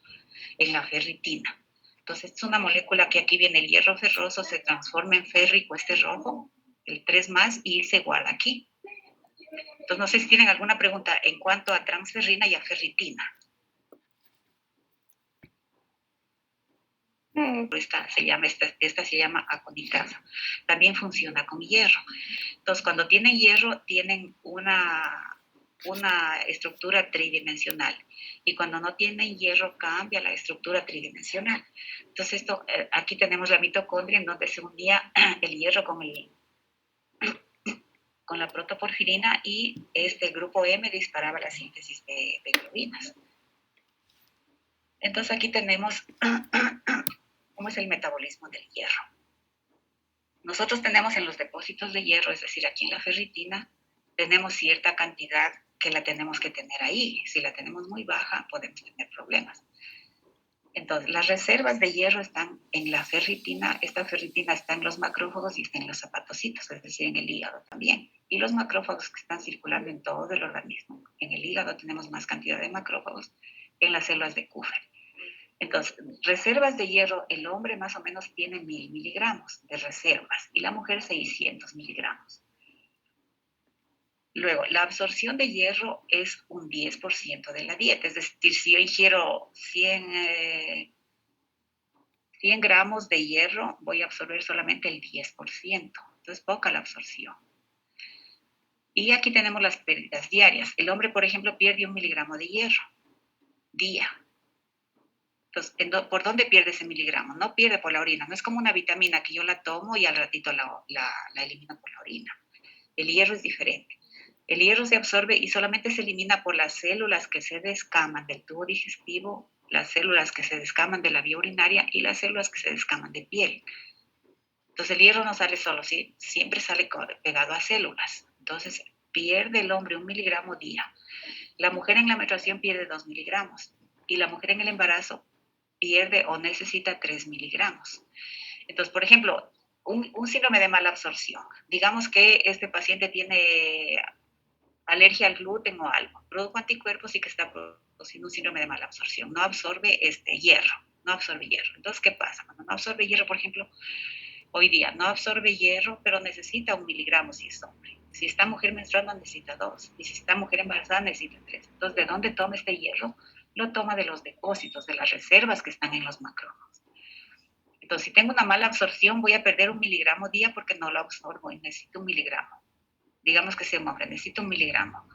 en la ferritina. Entonces es una molécula que aquí viene el hierro ferroso, se transforma en férrico, este rojo, el 3 más, y se guarda aquí. Entonces no sé si tienen alguna pregunta en cuanto a transferrina y a ferritina. Esta se llama aconitasa. También funciona con hierro. Entonces, cuando tienen hierro, tienen una estructura tridimensional. Y cuando no tienen hierro, cambia la estructura tridimensional. Entonces, aquí tenemos la mitocondria en donde se unía el hierro con la protoporfirina y el grupo M disparaba la síntesis de globinas. Entonces, aquí tenemos cómo es el metabolismo del hierro. Nosotros tenemos en los depósitos de hierro, es decir, aquí en la ferritina, tenemos cierta cantidad que la tenemos que tener ahí. Si la tenemos muy baja, podemos tener problemas. Entonces, las reservas de hierro están en la ferritina. Esta ferritina está en los macrófagos y está en los hepatocitos, es decir, en el hígado también. Y los macrófagos que están circulando en todo el organismo. En el hígado tenemos más cantidad de macrófagos que en las células de Kupffer. Entonces, reservas de hierro, el hombre más o menos tiene 1000 miligramos de reservas y la mujer 600 miligramos. Luego, la absorción de hierro es un 10% de la dieta, es decir, si yo ingiero 100 gramos de hierro, voy a absorber solamente el 10%, entonces poca la absorción. Y aquí tenemos las pérdidas diarias. El hombre, por ejemplo, pierde 1 miligramo de hierro día. Entonces, ¿por dónde pierde ese miligramo? No pierde por la orina, no es como una vitamina que yo la tomo y al ratito la elimino por la orina. El hierro es diferente. El hierro se absorbe y solamente se elimina por las células que se descaman del tubo digestivo, las células que se descaman de la vía urinaria y las células que se descaman de piel. Entonces el hierro no sale solo, ¿sí? Siempre sale pegado a células. Entonces pierde el hombre 1 miligramo día. La mujer en la menstruación pierde 2 miligramos y la mujer en el embarazo pierde o necesita 3 miligramos. Entonces, por ejemplo, un síndrome de mala absorción. Digamos que este paciente tiene alergia al gluten o algo, produjo anticuerpos y que está produciendo un síndrome de mala absorción. No absorbe hierro, no absorbe hierro. Entonces, ¿qué pasa? Cuando no absorbe hierro, por ejemplo, hoy día no absorbe hierro, pero necesita 1 miligramo si es hombre. Si está mujer menstruando, necesita 2. Y si está mujer embarazada, necesita 3. Entonces, ¿de dónde toma este hierro? Lo toma de los depósitos, de las reservas que están en los macrófagos. Entonces, si tengo una mala absorción, voy a perder 1 miligramo día porque no lo absorbo y necesito 1 miligramo. Digamos que sea un hombre, necesito 1 miligramo.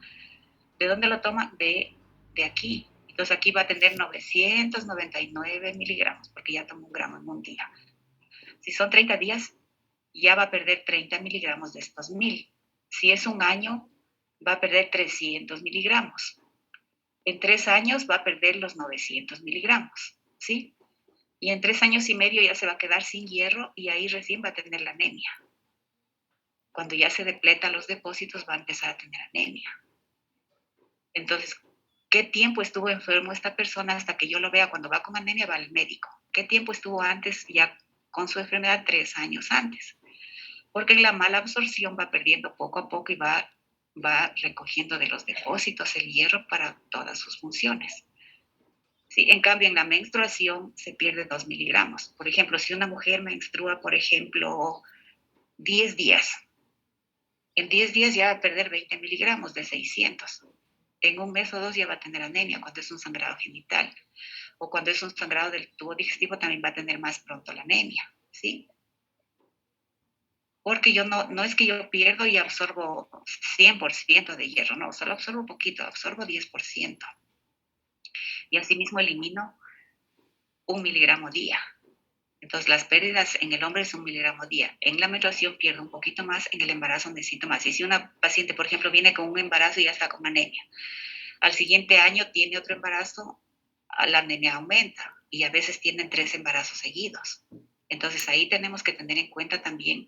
¿De dónde lo toma? De aquí. Entonces aquí va a tener 999 miligramos, porque ya tomó 1 gramo en un día. Si son 30 días, ya va a perder 30 miligramos de estos 1000. Si es un año, va a perder 300 miligramos. En 3 años va a perder los 900 miligramos, ¿sí? Y en 3 años y medio ya se va a quedar sin hierro y ahí recién va a tener la anemia. Cuando ya se depletan los depósitos va a empezar a tener anemia. Entonces, ¿qué tiempo estuvo enfermo esta persona hasta que yo lo vea? Cuando va con anemia va al médico. ¿Qué tiempo estuvo antes ya con su enfermedad? 3 años antes. Porque en la mala absorción va perdiendo poco a poco y va recogiendo de los depósitos el hierro para todas sus funciones. Sí, en cambio, en la menstruación se pierde 2 miligramos. Por ejemplo, si una mujer menstrua, por ejemplo, 10 días, en 10 días ya va a perder 20 miligramos de 600. En un mes o 2 ya va a tener anemia cuando es un sangrado genital. O cuando es un sangrado del tubo digestivo también va a tener más pronto la anemia, ¿sí? Porque yo no es que yo pierdo y absorbo 100% de hierro, no, solo absorbo poquito, absorbo 10%. Y asimismo elimino 1 miligramo día. Entonces, las pérdidas en el hombre es 1 miligramo día. En la menstruación pierdo un poquito más, en el embarazo necesito más. Y si una paciente, por ejemplo, viene con un embarazo y ya está con anemia, al siguiente año tiene otro embarazo, la anemia aumenta y a veces tienen 3 embarazos seguidos. Entonces, ahí tenemos que tener en cuenta también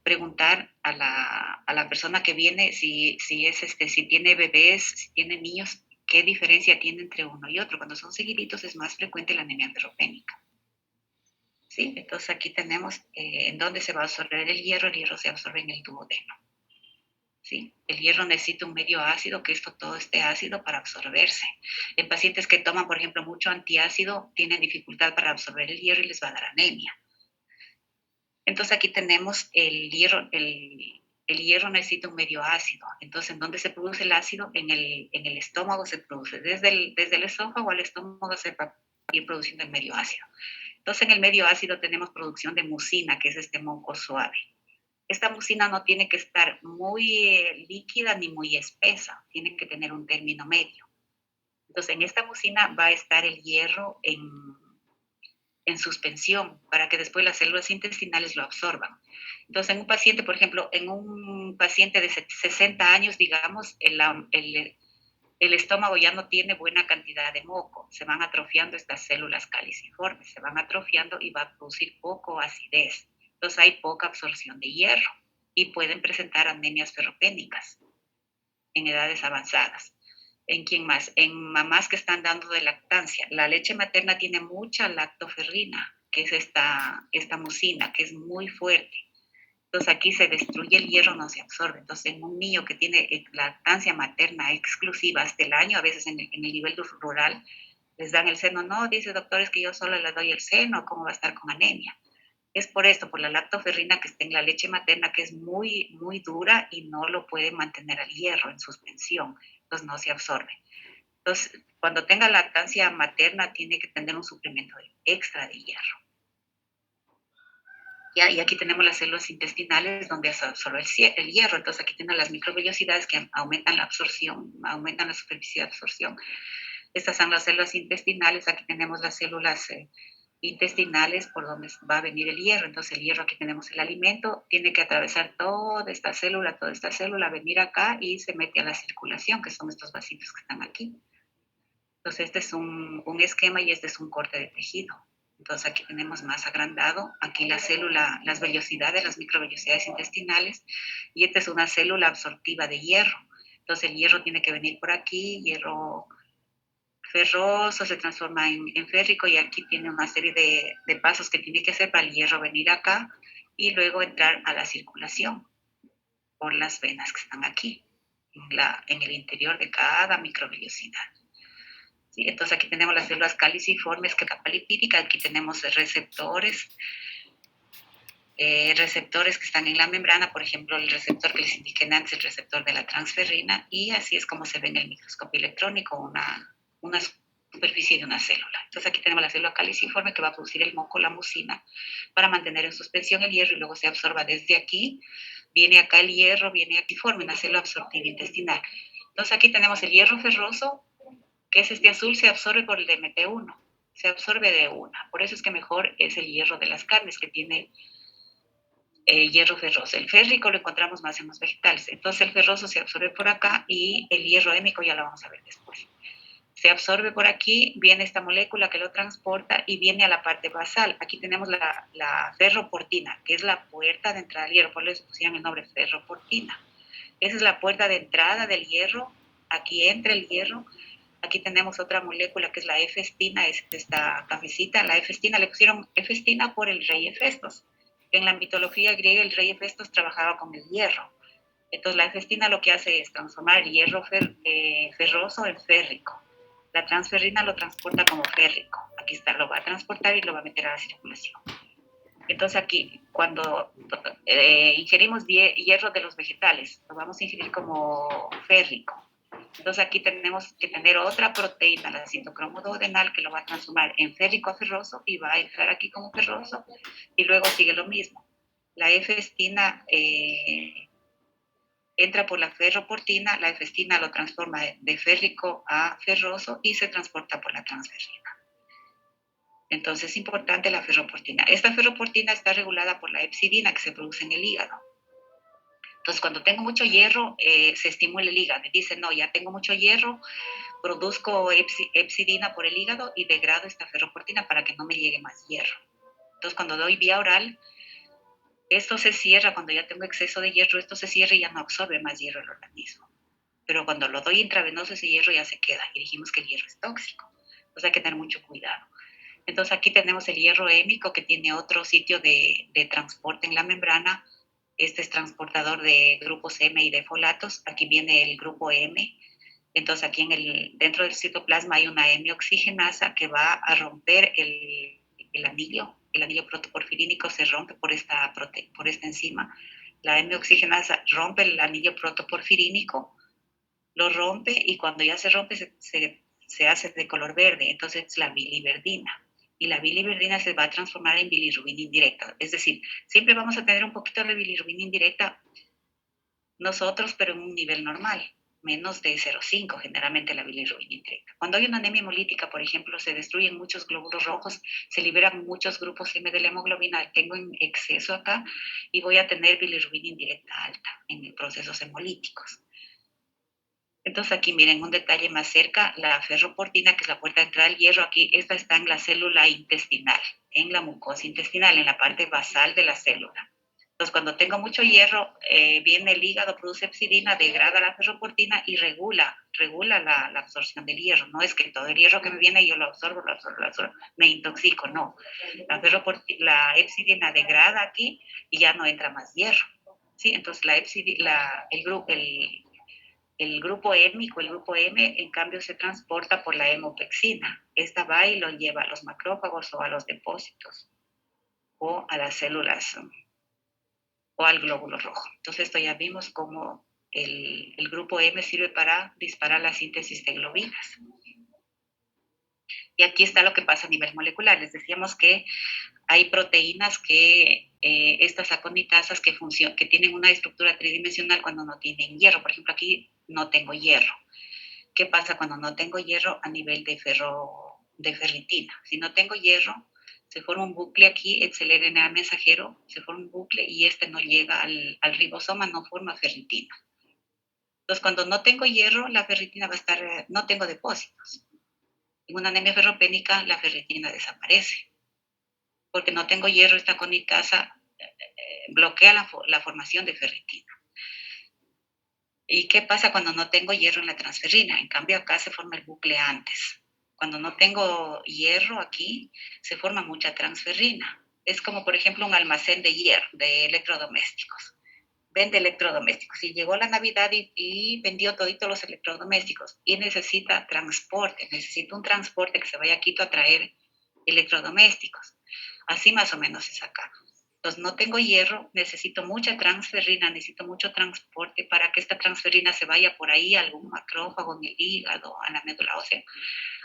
preguntar a la persona que viene si tiene bebés, si tiene niños, qué diferencia tiene entre uno y otro. Cuando son seguiditos es más frecuente la anemia ferropénica. ¿Sí? Entonces aquí tenemos en dónde se va a absorber el hierro se absorbe en el duodeno. ¿Sí? El hierro necesita un medio ácido, que todo esté ácido para absorberse. En pacientes que toman, por ejemplo, mucho antiácido, tienen dificultad para absorber el hierro y les va a dar anemia. Entonces aquí tenemos el hierro necesita un medio ácido. Entonces, ¿en dónde se produce el ácido? En el estómago se produce. Desde el esófago al estómago se va a ir produciendo el medio ácido. Entonces, en el medio ácido tenemos producción de mucina, que es este moco suave. Esta mucina no tiene que estar muy líquida ni muy espesa, tiene que tener un término medio. Entonces, en esta mucina va a estar el hierro en suspensión para que después las células intestinales lo absorban. Entonces, en un paciente, por ejemplo, en un paciente de 60 años, digamos, el estómago ya no tiene buena cantidad de moco, se van atrofiando estas células caliciformes, se van atrofiando y va a producir poco acidez. Entonces hay poca absorción de hierro y pueden presentar anemias ferropénicas en edades avanzadas. ¿En quién más? En mamás que están dando de lactancia. La leche materna tiene mucha lactoferrina, que es esta mucina, que es muy fuerte. Entonces aquí se destruye el hierro, no se absorbe. Entonces en un niño que tiene lactancia materna exclusiva hasta el año, a veces en el nivel rural, les dan el seno. No, dice doctor, es que yo solo le doy el seno, ¿cómo va a estar con anemia? Es por esto, por la lactoferrina que está en la leche materna, que es muy, muy dura y no lo puede mantener al hierro en suspensión, entonces no se absorbe. Entonces, cuando tenga lactancia materna, tiene que tener un suplemento extra de hierro. ¿Ya? Y aquí tenemos las células intestinales donde se absorbe el hierro. Entonces aquí tienen las microvellosidades que aumentan la absorción, aumentan la superficie de absorción. Estas son las células intestinales. Aquí tenemos las células intestinales por donde va a venir el hierro. Entonces el hierro, aquí tenemos el alimento, tiene que atravesar toda esta célula, venir acá y se mete a la circulación, que son estos vasitos que están aquí. Entonces este es un esquema y este es un corte de tejido. Entonces aquí tenemos más agrandado, aquí la célula, las vellosidades, las microvellosidades intestinales, y esta es una célula absortiva de hierro. Entonces el hierro tiene que venir por aquí, hierro ferroso se transforma en férrico, y aquí tiene una serie de pasos que tiene que hacer para el hierro venir acá y luego entrar a la circulación por las venas que están aquí, en el interior de cada microvellosidad. ¿Sí? Entonces aquí tenemos las células caliciformes, que capa lipídica, aquí tenemos receptores que están en la membrana, por ejemplo, el receptor que les indiqué antes, el receptor de la transferrina, y así es como se ve en el microscopio electrónico una superficie de una célula. Entonces aquí tenemos la célula caliciforme que va a producir el moco, la mucina, para mantener en suspensión el hierro y luego se absorba desde aquí. Viene acá el hierro, viene aquí, forma una célula absortiva intestinal. Entonces aquí tenemos el hierro ferroso que es este azul, se absorbe por el DMT1, se absorbe de una. Por eso es que mejor es el hierro de las carnes, que tiene hierro ferroso. El férrico lo encontramos más en los vegetales. Entonces el ferroso se absorbe por acá y el hierro hémico ya lo vamos a ver después. Se absorbe por aquí, viene esta molécula que lo transporta y viene a la parte basal. Aquí tenemos la ferroportina, que es la puerta de entrada del hierro, por eso pusieron el nombre ferroportina. Esa es la puerta de entrada del hierro, aquí entra el hierro. Aquí tenemos otra molécula que es la efestina, es esta cafecita. La efestina, le pusieron efestina por el rey Hefestos. En la mitología griega el rey Hefestos trabajaba con el hierro. Entonces la efestina lo que hace es transformar el hierro ferroso en férrico. La transferrina lo transporta como férrico. Aquí está, lo va a transportar y lo va a meter a la circulación. Entonces aquí, cuando ingerimos hierro de los vegetales, lo vamos a ingerir como férrico. Entonces aquí tenemos que tener otra proteína, la citocromo duodenal, que lo va a transformar en férrico a ferroso y va a entrar aquí como ferroso y luego sigue lo mismo. La efestina entra por la ferroportina, la efestina lo transforma de férrico a ferroso y se transporta por la transferrina. Entonces es importante la ferroportina. Esta ferroportina está regulada por la hepsidina que se produce en el hígado. Entonces, cuando tengo mucho hierro, se estimula el hígado. Dice, no, ya tengo mucho hierro, produzco hepsidina por el hígado y degrado esta ferroportina para que no me llegue más hierro. Entonces, cuando doy vía oral, esto se cierra. Cuando ya tengo exceso de hierro, esto se cierra y ya no absorbe más hierro el organismo. Pero cuando lo doy intravenoso, ese hierro ya se queda. Y dijimos que el hierro es tóxico. Entonces, hay que tener mucho cuidado. Entonces, aquí tenemos el hierro hémico, que tiene otro sitio de transporte en la membrana. Este es transportador de grupos M y de folatos. Aquí viene el grupo M. Entonces aquí dentro del citoplasma hay una M-oxigenasa que va a romper el anillo protoporfirínico, se rompe por esta enzima. La M-oxigenasa rompe el anillo protoporfirínico, lo rompe y cuando ya se rompe se hace de color verde, entonces es la biliverdina. Y la biliverdina se va a transformar en bilirrubina indirecta. Es decir, siempre vamos a tener un poquito de bilirrubina indirecta nosotros, pero en un nivel normal, menos de 0,5 generalmente la bilirrubina indirecta. Cuando hay una anemia hemolítica, por ejemplo, se destruyen muchos glóbulos rojos, se liberan muchos grupos M de la hemoglobina, tengo en exceso acá y voy a tener bilirrubina indirecta alta en procesos hemolíticos. Entonces aquí miren un detalle más cerca, la ferroportina, que es la puerta de entrada del hierro, aquí esta está en la célula intestinal, en la mucosa intestinal, en la parte basal de la célula. Entonces cuando tengo mucho hierro, viene el hígado, produce hepsidina, degrada la ferroportina y regula la absorción del hierro. No es que todo el hierro que me viene yo lo absorbo, me intoxico, no. La hepsidina degrada aquí y ya no entra más hierro. ¿Sí? Entonces el grupo hémico, el grupo M, en cambio, se transporta por la hemopexina. Esta va y lo lleva a los macrófagos o a los depósitos o a las células o al glóbulo rojo. Entonces, esto ya vimos cómo el grupo M sirve para disparar la síntesis de globinas. Y aquí está lo que pasa a nivel molecular. Les decíamos que hay proteínas que, estas aconitasas que tienen una estructura tridimensional cuando no tienen hierro. Por ejemplo, aquí no tengo hierro. ¿Qué pasa cuando no tengo hierro a nivel de ferritina? Si no tengo hierro, se forma un bucle aquí, el RNA mensajero, se forma un bucle y este no llega al ribosoma, no forma ferritina. Entonces, cuando no tengo hierro, la ferritina va a estar, no tengo depósitos. En una anemia ferropénica, la ferritina desaparece. Porque no tengo hierro, esta conitasa bloquea la formación de ferritina. ¿Y qué pasa cuando no tengo hierro en la transferrina? En cambio, acá se forma el bucle antes. Cuando no tengo hierro aquí, se forma mucha transferrina. Es como, por ejemplo, un almacén de hierro, de electrodomésticos. Vende electrodomésticos. Y llegó la Navidad y vendió toditos los electrodomésticos. Y necesita transporte. Necesita un transporte que se vaya a Quito a traer electrodomésticos. Así más o menos es acá. Entonces, no tengo hierro, necesito mucha transferrina, necesito mucho transporte para que esta transferina se vaya por ahí a algún macrófago en el hígado, a la médula ósea,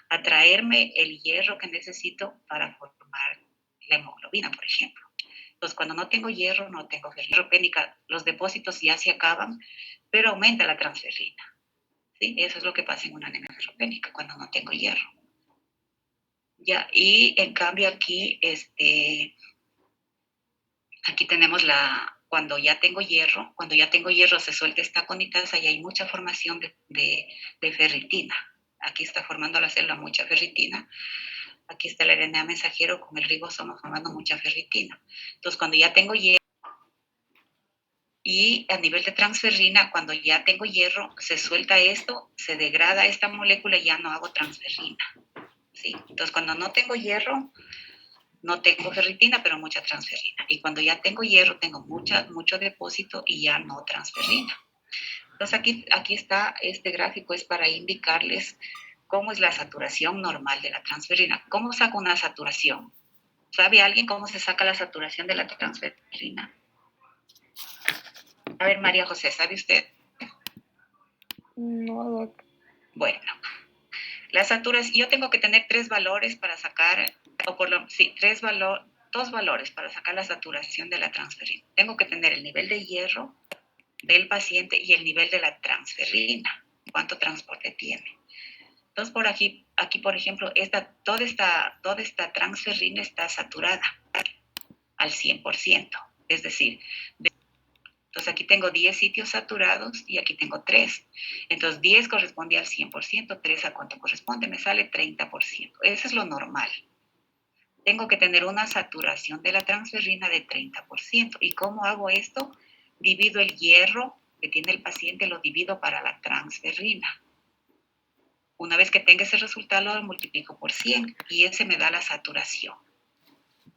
a traerme el hierro que necesito para formar la hemoglobina, por ejemplo. Entonces, cuando no tengo hierro, no tengo ferropénica, los depósitos ya se acaban, pero aumenta la transferrina. ¿Sí? Eso es lo que pasa en una anemia ferropénica cuando no tengo hierro. Ya, y en cambio aquí, aquí tenemos cuando ya tengo hierro se suelta esta conitasa y hay mucha formación de ferritina. Aquí está formando la célula mucha ferritina. Aquí está el RNA mensajero con el ribosoma formando mucha ferritina. Entonces, cuando ya tengo hierro, y a nivel de transferrina, cuando ya tengo hierro, se suelta esto, se degrada esta molécula y ya no hago transferrina. ¿Sí? Entonces, cuando no tengo hierro, no tengo ferritina, pero mucha transferrina. Y cuando ya tengo hierro, tengo mucho depósito y ya no transferrina. Entonces, aquí está, este gráfico es para indicarles cómo es la saturación normal de la transferrina. ¿Cómo saco una saturación? ¿Sabe alguien cómo se saca la saturación de la transferrina? A ver, María José, ¿sabe usted? No, doc. Bueno, la saturación, yo tengo que tener 3 valores para sacar, dos valores para sacar la saturación de la transferrina. Tengo que tener el nivel de hierro del paciente y el nivel de la transferrina, cuánto transporte tiene. Entonces, aquí por ejemplo, toda esta transferrina está saturada al 100%. Es decir, entonces aquí tengo 10 sitios saturados y aquí tengo 3. Entonces 10 corresponde al 100%, 3 a cuánto corresponde, me sale 30%. Eso es lo normal. Tengo que tener una saturación de la transferrina de 30%. ¿Y cómo hago esto? Divido el hierro que tiene el paciente, lo divido para la transferrina. Una vez que tenga ese resultado, lo multiplico por 100 y ese me da la saturación.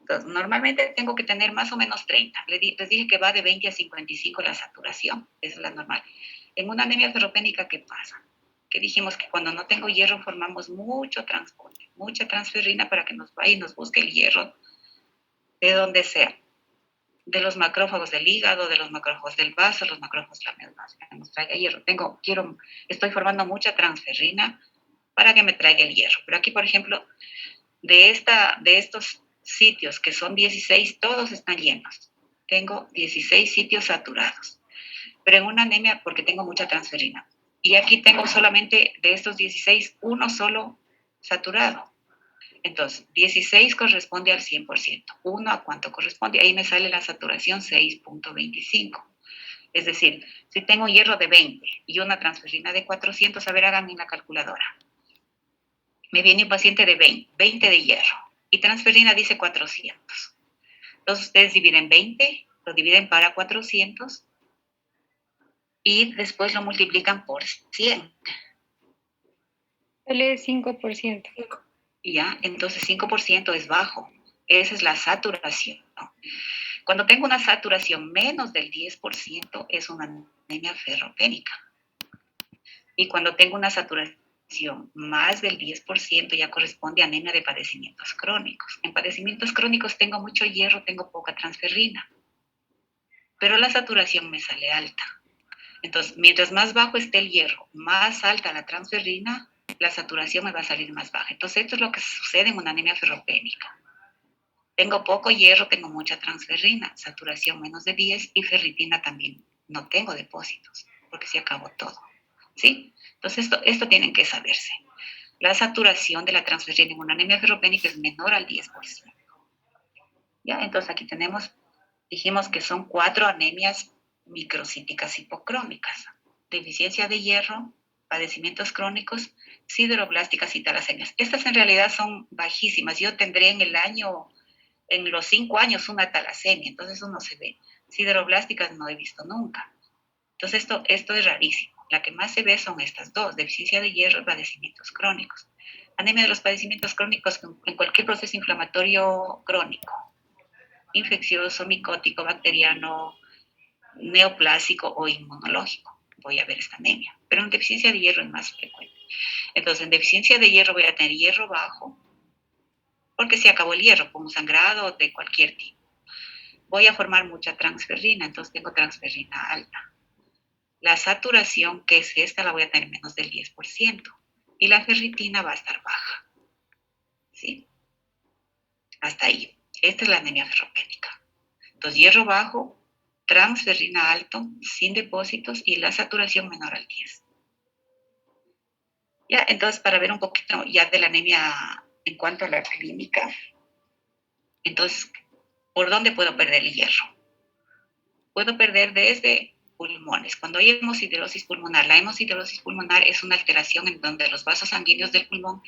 Entonces, normalmente tengo que tener más o menos 30. Les dije que va de 20 a 55 la saturación. Esa es la normal. En una anemia ferropénica, ¿qué pasa? Que dijimos que cuando no tengo hierro formamos mucho transporte, mucha transferrina para que nos vaya y nos busque el hierro de donde sea. De los macrófagos del hígado, de los macrófagos del vaso, los macrófagos de la médula, que nos traiga hierro. Estoy formando mucha transferrina para que me traiga el hierro. Pero aquí, por ejemplo, de estos sitios que son 16, todos están llenos. Tengo 16 sitios saturados, pero en una anemia porque tengo mucha transferina. Y aquí tengo solamente de estos 16, uno solo saturado. Entonces, 16 corresponde al 100%. ¿Uno a cuánto corresponde? Ahí me sale la saturación 6.25. Es decir, si tengo hierro de 20 y una transferina de 400, a ver, háganme en la calculadora. Me viene un paciente de 20 de hierro y transferina dice 400. Entonces ustedes dividen 20, lo dividen para 400 y después lo multiplican por 100. Sale 5%. ¿Ya? Entonces 5% es bajo. Esa es la saturación. Cuando tengo una saturación menos del 10% es una anemia ferropénica. Y cuando tengo una saturación más del 10% ya corresponde a anemia de padecimientos crónicos. En padecimientos crónicos tengo mucho hierro, tengo poca transferrina, pero la saturación me sale alta. Entonces, mientras más bajo esté el hierro, más alta la transferrina, la saturación me va a salir más baja. Entonces, esto es lo que sucede en una anemia ferropénica. Tengo poco hierro, tengo mucha transferrina, saturación menos de 10 y ferritina también. No tengo depósitos porque se acabó todo. ¿Sí? Entonces, esto tienen que saberse. La saturación de la transferrina en una anemia ferropénica es menor al 10%. ¿Ya? Entonces, aquí dijimos que son 4 anemias microcíticas hipocrómicas. Deficiencia de hierro, padecimientos crónicos, sideroblásticas y talasemias. Estas en realidad son bajísimas. Yo tendré en los 5 años una talasemia, entonces eso no se ve. Sideroblásticas no he visto nunca. Entonces esto es rarísimo. La que más se ve son estas dos, deficiencia de hierro y padecimientos crónicos. Anemia de los padecimientos crónicos en cualquier proceso inflamatorio crónico, infeccioso, micótico, bacteriano, neoplásico o inmunológico. Voy a ver esta anemia, pero en deficiencia de hierro es más frecuente. Entonces, en deficiencia de hierro voy a tener hierro bajo, porque se acabó el hierro, con un sangrado de cualquier tipo. Voy a formar mucha transferrina, entonces tengo transferrina alta. La saturación, que es esta, la voy a tener menos del 10%. Y la ferritina va a estar baja. ¿Sí? Hasta ahí. Esta es la anemia ferropénica. Entonces, hierro bajo, transferrina alto, sin depósitos y la saturación menor al 10. Ya, entonces, para ver un poquito ya de la anemia en cuanto a la clínica, entonces, ¿por dónde puedo perder el hierro? Puedo perder desde pulmones. Cuando hay hemosiderosis pulmonar, la hemosiderosis pulmonar es una alteración en donde los vasos sanguíneos del pulmón,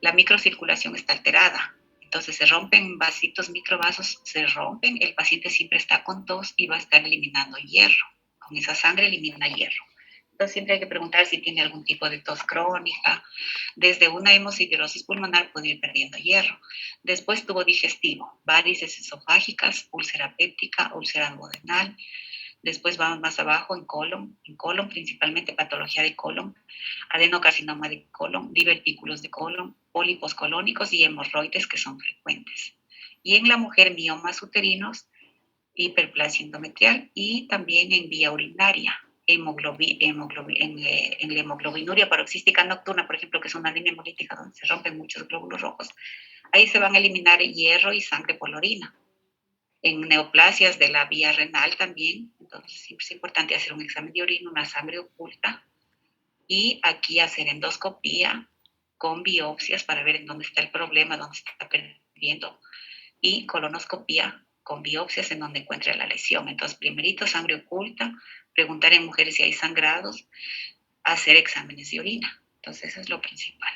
la microcirculación está alterada. Entonces se rompen vasitos, microvasos, se rompen, el paciente siempre está con tos y va a estar eliminando hierro. Con esa sangre elimina hierro. Entonces siempre hay que preguntar si tiene algún tipo de tos crónica. Desde una hemosiderosis pulmonar puede ir perdiendo hierro. Después tubo digestivo, varices esofágicas, úlcera péptica, úlcera duodenal. Después vamos más abajo en colon principalmente patología de colon, adenocarcinoma de colon, divertículos de colon, pólipos colónicos y hemorroides que son frecuentes. Y en la mujer miomas uterinos, hiperplasia endometrial y también en vía urinaria, en la hemoglobinuria paroxística nocturna, por ejemplo, que es una anemia hemolítica donde se rompen muchos glóbulos rojos. Ahí se van a eliminar hierro y sangre por la orina. En neoplasias de la vía renal también, entonces siempre es importante hacer un examen de orina, una sangre oculta, y aquí hacer endoscopía con biopsias para ver en dónde está el problema, dónde está perdiendo, y colonoscopía con biopsias en donde encuentre la lesión. Entonces, primerito sangre oculta, preguntar en mujeres si hay sangrados, hacer exámenes de orina. Entonces, eso es lo principal.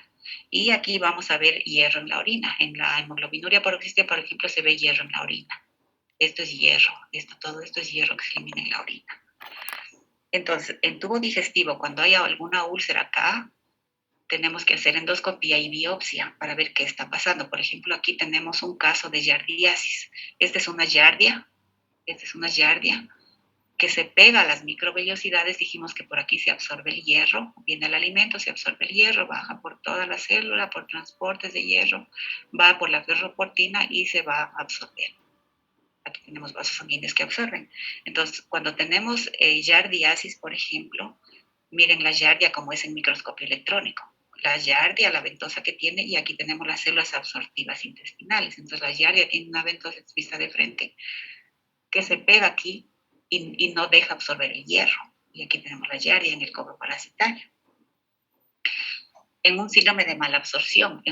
Y aquí vamos a ver hierro en la orina. En la hemoglobinuria paroxística, por ejemplo, se ve hierro en la orina. Esto es hierro, todo esto es hierro que se elimina en la orina. Entonces, en tubo digestivo, cuando haya alguna úlcera acá, tenemos que hacer endoscopía y biopsia para ver qué está pasando. Por ejemplo, aquí tenemos un caso de yardiasis. Esta es una yardia que se pega a las microvellosidades. Dijimos que por aquí se absorbe el hierro, viene el alimento, se absorbe el hierro, baja por toda la célula, por transportes de hierro, va por la ferroportina y se va a absorber. Aquí tenemos vasos sanguíneos que absorben. Entonces, cuando tenemos yardiasis, por ejemplo, miren la yardia como es en microscopio electrónico. La yardia, la ventosa que tiene, y aquí tenemos las células absortivas intestinales. Entonces, la yardia tiene una ventosa vista de frente que se pega aquí y no deja absorber el hierro. Y aquí tenemos la yardia en el cobro parasitario. En un síndrome de mala absorción,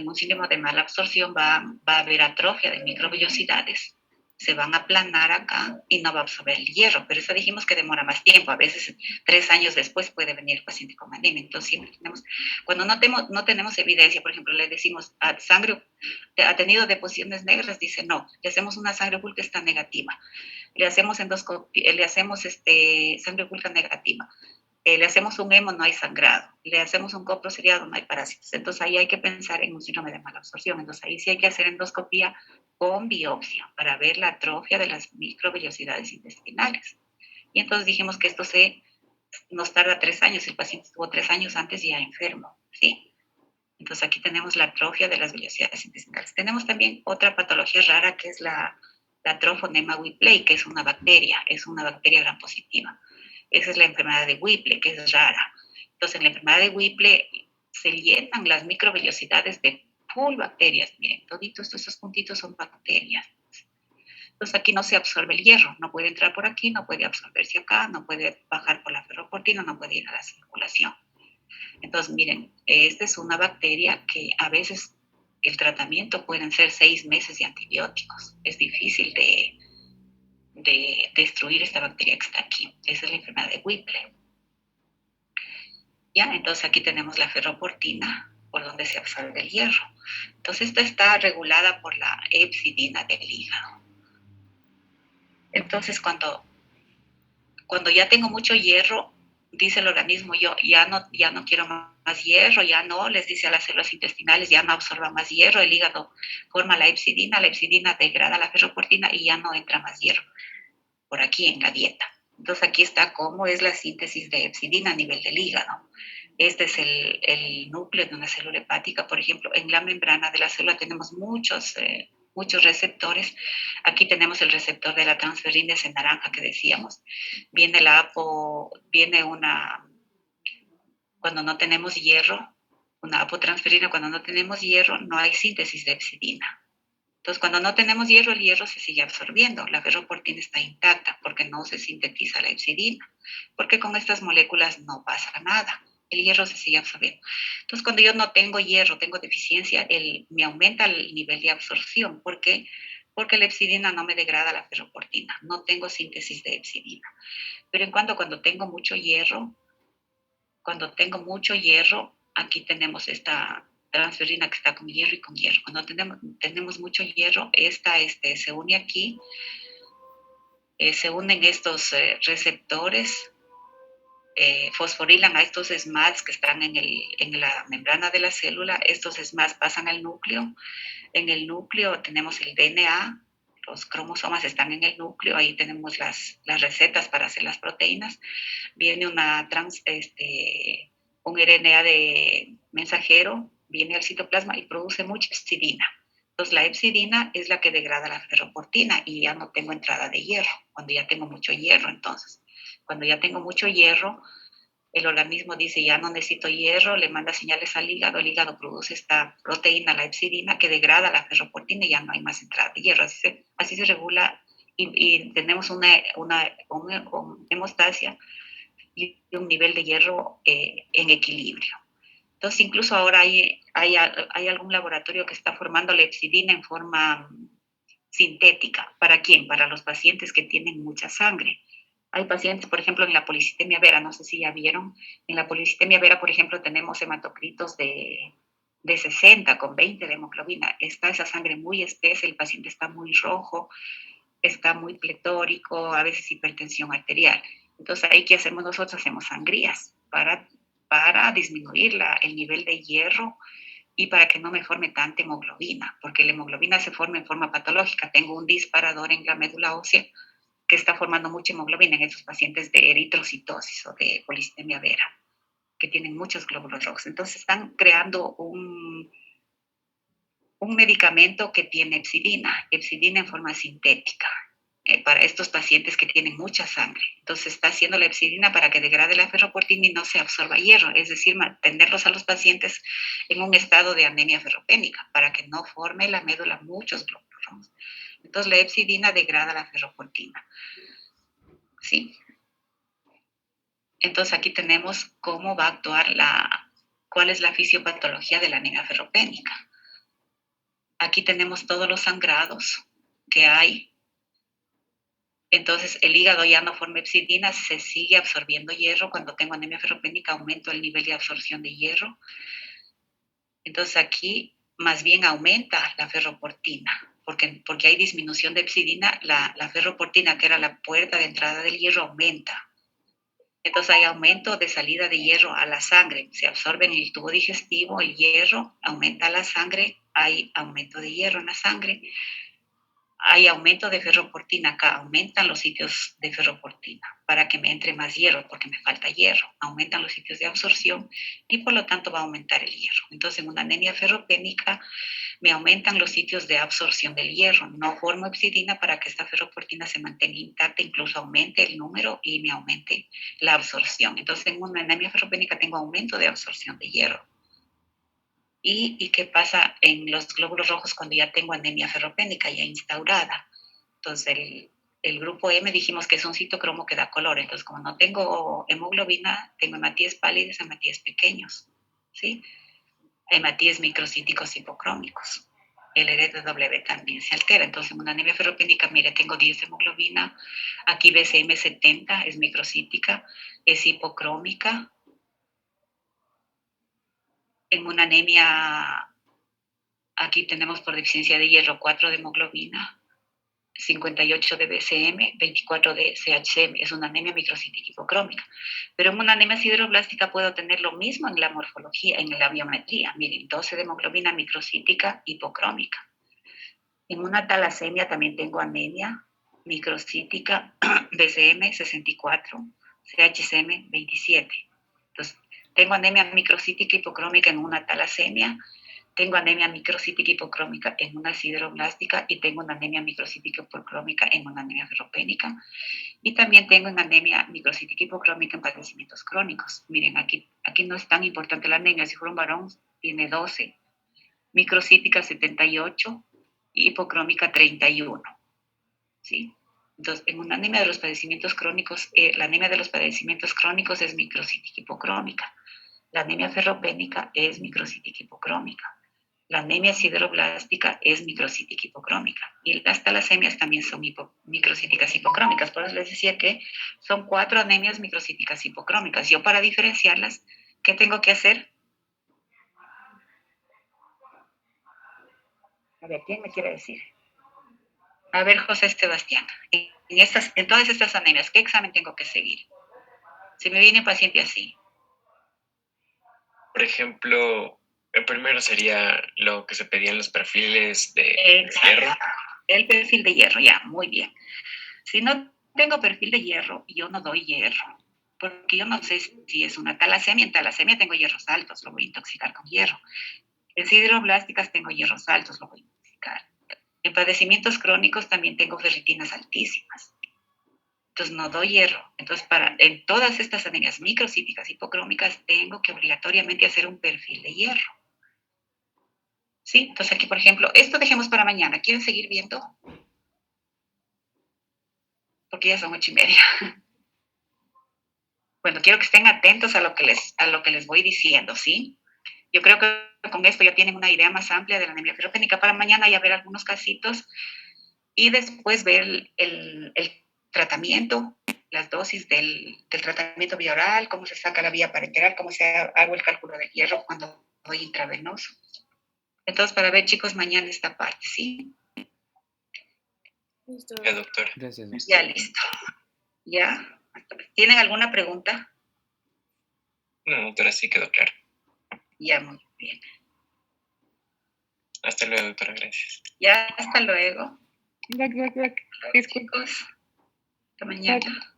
va a haber atrofia de microvellosidades, se van a aplanar acá y no va a absorber el hierro, pero eso dijimos que demora más tiempo, a veces 3 años después puede venir el paciente con anemia. Entonces siempre tenemos, cuando no tenemos evidencia, por ejemplo, le decimos, sangre ha tenido deposiciones negras, dice no, le hacemos una sangre oculta, está negativa, le hacemos endoscopia, le hacemos sangre oculta negativa, le hacemos un hemo, no hay sangrado, le hacemos un coproseriado, no hay parásitos. Entonces ahí hay que pensar en un síndrome de mala absorción. Entonces ahí sí hay que hacer endoscopía con biopsia para ver la atrofia de las microvellosidades intestinales. Y entonces dijimos que esto nos tarda 3 años, el paciente estuvo 3 años antes ya enfermo, ¿sí? Entonces aquí tenemos la atrofia de las vellosidades intestinales. Tenemos también otra patología rara que es la Trophonema Whippley, que es una bacteria gram positiva. Esa es la enfermedad de Whipple, que es rara. Entonces, en la enfermedad de Whipple se llenan las microvellosidades de full bacterias. Miren, toditos estos puntitos son bacterias. Entonces, aquí no se absorbe el hierro. No puede entrar por aquí, no puede absorberse acá, no puede bajar por la ferroportina, no puede ir a la circulación. Entonces, miren, esta es una bacteria que a veces el tratamiento pueden ser 6 meses de antibióticos. Es difícil de destruir esta bacteria que está aquí. Esa es la enfermedad de Whipple. ¿Ya? Entonces aquí tenemos la ferroportina, por donde se absorbe el hierro. Entonces esta está regulada por la hepcidina del hígado. Entonces cuando ya tengo mucho hierro, dice el organismo, yo ya no quiero más hierro, ya no, les dice a las células intestinales, ya no absorba más hierro, el hígado forma la hepcidina degrada la ferroportina y ya no entra más hierro por aquí en la dieta. Entonces aquí está cómo es la síntesis de hepcidina a nivel del hígado. Este es el núcleo de una célula hepática. Por ejemplo, en la membrana de la célula tenemos muchos receptores. Aquí tenemos el receptor de la transferrina, ese naranja que decíamos. Viene cuando no tenemos hierro, una apotransferina, cuando no tenemos hierro, no hay síntesis de hepcidina. Entonces, cuando no tenemos hierro, el hierro se sigue absorbiendo. La ferroportina está intacta porque no se sintetiza la hepcidina, porque con estas moléculas no pasa nada. el hierro se sigue absorbiendo. Entonces, cuando yo no tengo hierro, tengo deficiencia, me aumenta el nivel de absorción. ¿Por qué? Porque la epsidina no me degrada la ferroportina, no tengo síntesis de epsidina. Pero en cuando tengo mucho hierro, aquí tenemos esta transferrina que está con hierro y con hierro. Cuando tenemos mucho hierro, esta se une aquí, se unen estos receptores, fosforilan a estos SMADs que están en la membrana de la célula. Estos SMADs pasan al núcleo. En el núcleo tenemos el DNA, los cromosomas están en el núcleo, ahí tenemos las recetas para hacer las proteínas. Viene un RNA de mensajero, viene al citoplasma y produce mucha epsidina. Entonces la epsidina es la que degrada la ferroportina y ya no tengo entrada de hierro, cuando ya tengo mucho hierro. Entonces, cuando ya tengo mucho hierro, el organismo dice, ya no necesito hierro, le manda señales al hígado, el hígado produce esta proteína, la epsidina, que degrada la ferroportina y ya no hay más entrada de hierro. Así se regula y tenemos una hemostasia y un nivel de hierro en equilibrio. Entonces, incluso ahora hay algún laboratorio que está formando la epsidina en forma sintética. ¿Para quién? Para los pacientes que tienen mucha sangre. Hay pacientes, por ejemplo, en la policitemia vera, no sé si ya vieron, en la policitemia vera, por ejemplo, tenemos hematocritos de 60 con 20 de hemoglobina. Está esa sangre muy espesa, el paciente está muy rojo, está muy pletórico, a veces hipertensión arterial. Entonces, ahí, ¿qué hacemos nosotros? Hacemos sangrías para disminuir el nivel de hierro y para que no me forme tanta hemoglobina, porque la hemoglobina se forma en forma patológica. Tengo un disparador en la médula ósea que está formando mucha hemoglobina en esos pacientes de eritrocitosis o de policitemia vera, que tienen muchos glóbulos rojos. Entonces están creando un medicamento que tiene epsidina en forma sintética, para estos pacientes que tienen mucha sangre. Entonces está haciendo la epsidina para que degrade la ferroportina y no se absorba hierro, es decir, mantenerlos a los pacientes en un estado de anemia ferropénica, para que no forme la médula muchos glóbulos rojos. Entonces la epsidina degrada la ferroportina. ¿Sí? Entonces aquí tenemos cómo va a actuar cuál es la fisiopatología de la anemia ferropénica. Aquí tenemos todos los sangrados que hay. Entonces el hígado ya no forma epsidina, se sigue absorbiendo hierro. Cuando tengo anemia ferropénica aumento el nivel de absorción de hierro. Entonces aquí más bien aumenta la ferroportina, porque hay disminución de epsidina. La ferroportina, que era la puerta de entrada del hierro, aumenta. Entonces hay aumento de salida de hierro a la sangre. Se absorbe en el tubo digestivo el hierro, aumenta la sangre, hay aumento de hierro en la sangre. Hay aumento de ferroportina acá, aumentan los sitios de ferroportina para que me entre más hierro, porque me falta hierro. Aumentan los sitios de absorción y por lo tanto va a aumentar el hierro. Entonces en una anemia ferropénica me aumentan los sitios de absorción del hierro. No formo epsidina para que esta ferroportina se mantenga intacta, incluso aumente el número y me aumente la absorción. Entonces en una anemia ferropénica tengo aumento de absorción de hierro. ¿Y qué pasa en los glóbulos rojos cuando ya tengo anemia ferropénica ya instaurada? Entonces el grupo M dijimos que es un citocromo que da color. Entonces como no tengo hemoglobina, tengo hematíes pálidos, hematíes pequeños, ¿sí? Hematíes microcíticos hipocrómicos. El RDW también se altera. Entonces, en una anemia ferropénica, mire, tengo 10 de hemoglobina. Aquí BCM 70 es microcítica, es hipocrómica. En una anemia, aquí tenemos por deficiencia de hierro 4 de hemoglobina, 58 de BCM, 24 de CHM. Es una anemia microcítica hipocrómica. Pero en una anemia sideroblástica puedo tener lo mismo en la morfología, en la biometría. Miren, 12 de hemoglobina microcítica hipocrómica. En una talasemia también tengo anemia microcítica, BCM 64, CHCM 27. Entonces, tengo anemia microcítica hipocrómica en una talasemia, tengo anemia microcítica hipocrómica en una sideroblástica y tengo una anemia microcítica hipocrómica en una anemia ferropénica. Y también tengo una anemia microcítica hipocrómica en padecimientos crónicos. Miren, aquí no es tan importante la anemia. Si fuera un varón, tiene 12. Microcítica 78, hipocrómica 31. ¿Sí? Entonces, en una anemia de los padecimientos crónicos, la anemia de los padecimientos crónicos es microcítica hipocrómica. La anemia ferropénica es microcítica hipocrómica. La anemia sideroblástica es microcítica hipocrómica. Y las talasemias también son microcíticas hipocrómicas. Por eso les decía que son 4 anemias microcíticas hipocrómicas. Yo para diferenciarlas, ¿qué tengo que hacer? A ver, ¿quién me quiere decir? A ver, José Sebastián, en todas estas anemias, ¿qué examen tengo que seguir? Si me viene un paciente así. Por ejemplo, el primero sería lo que se pedía en los perfiles de Exacto. hierro. El perfil de hierro, ya, muy bien. Si no tengo perfil de hierro, yo no doy hierro, porque yo no sé si es una talasemia. En talasemia tengo hierros altos, lo voy a intoxicar con hierro. En sideroblásticas tengo hierros altos, lo voy a intoxicar. En padecimientos crónicos también tengo ferritinas altísimas. Entonces no doy hierro. Entonces en todas estas anemias microcíticas hipocrómicas tengo que obligatoriamente hacer un perfil de hierro. ¿Sí? Entonces aquí, por ejemplo, esto dejemos para mañana. ¿Quieren seguir viendo? Porque ya son 8:30. Bueno, quiero que estén atentos a lo que les voy diciendo, ¿sí? Yo creo que con esto ya tienen una idea más amplia de la anemia ferropénica. Para mañana ya ver algunos casitos y después ver el tratamiento, las dosis del tratamiento vía oral, cómo se saca la vía parenteral, cómo hago el cálculo de hierro cuando doy intravenoso. Entonces, para ver, chicos, mañana esta parte, ¿sí? Listo. Ya, doctora. Gracias. Ya listo. ¿Ya? ¿Tienen alguna pregunta? No, doctora, sí quedó claro. Ya, muy bien. Hasta luego, doctora, gracias. Ya, hasta luego. Back. Chicos, hasta mañana.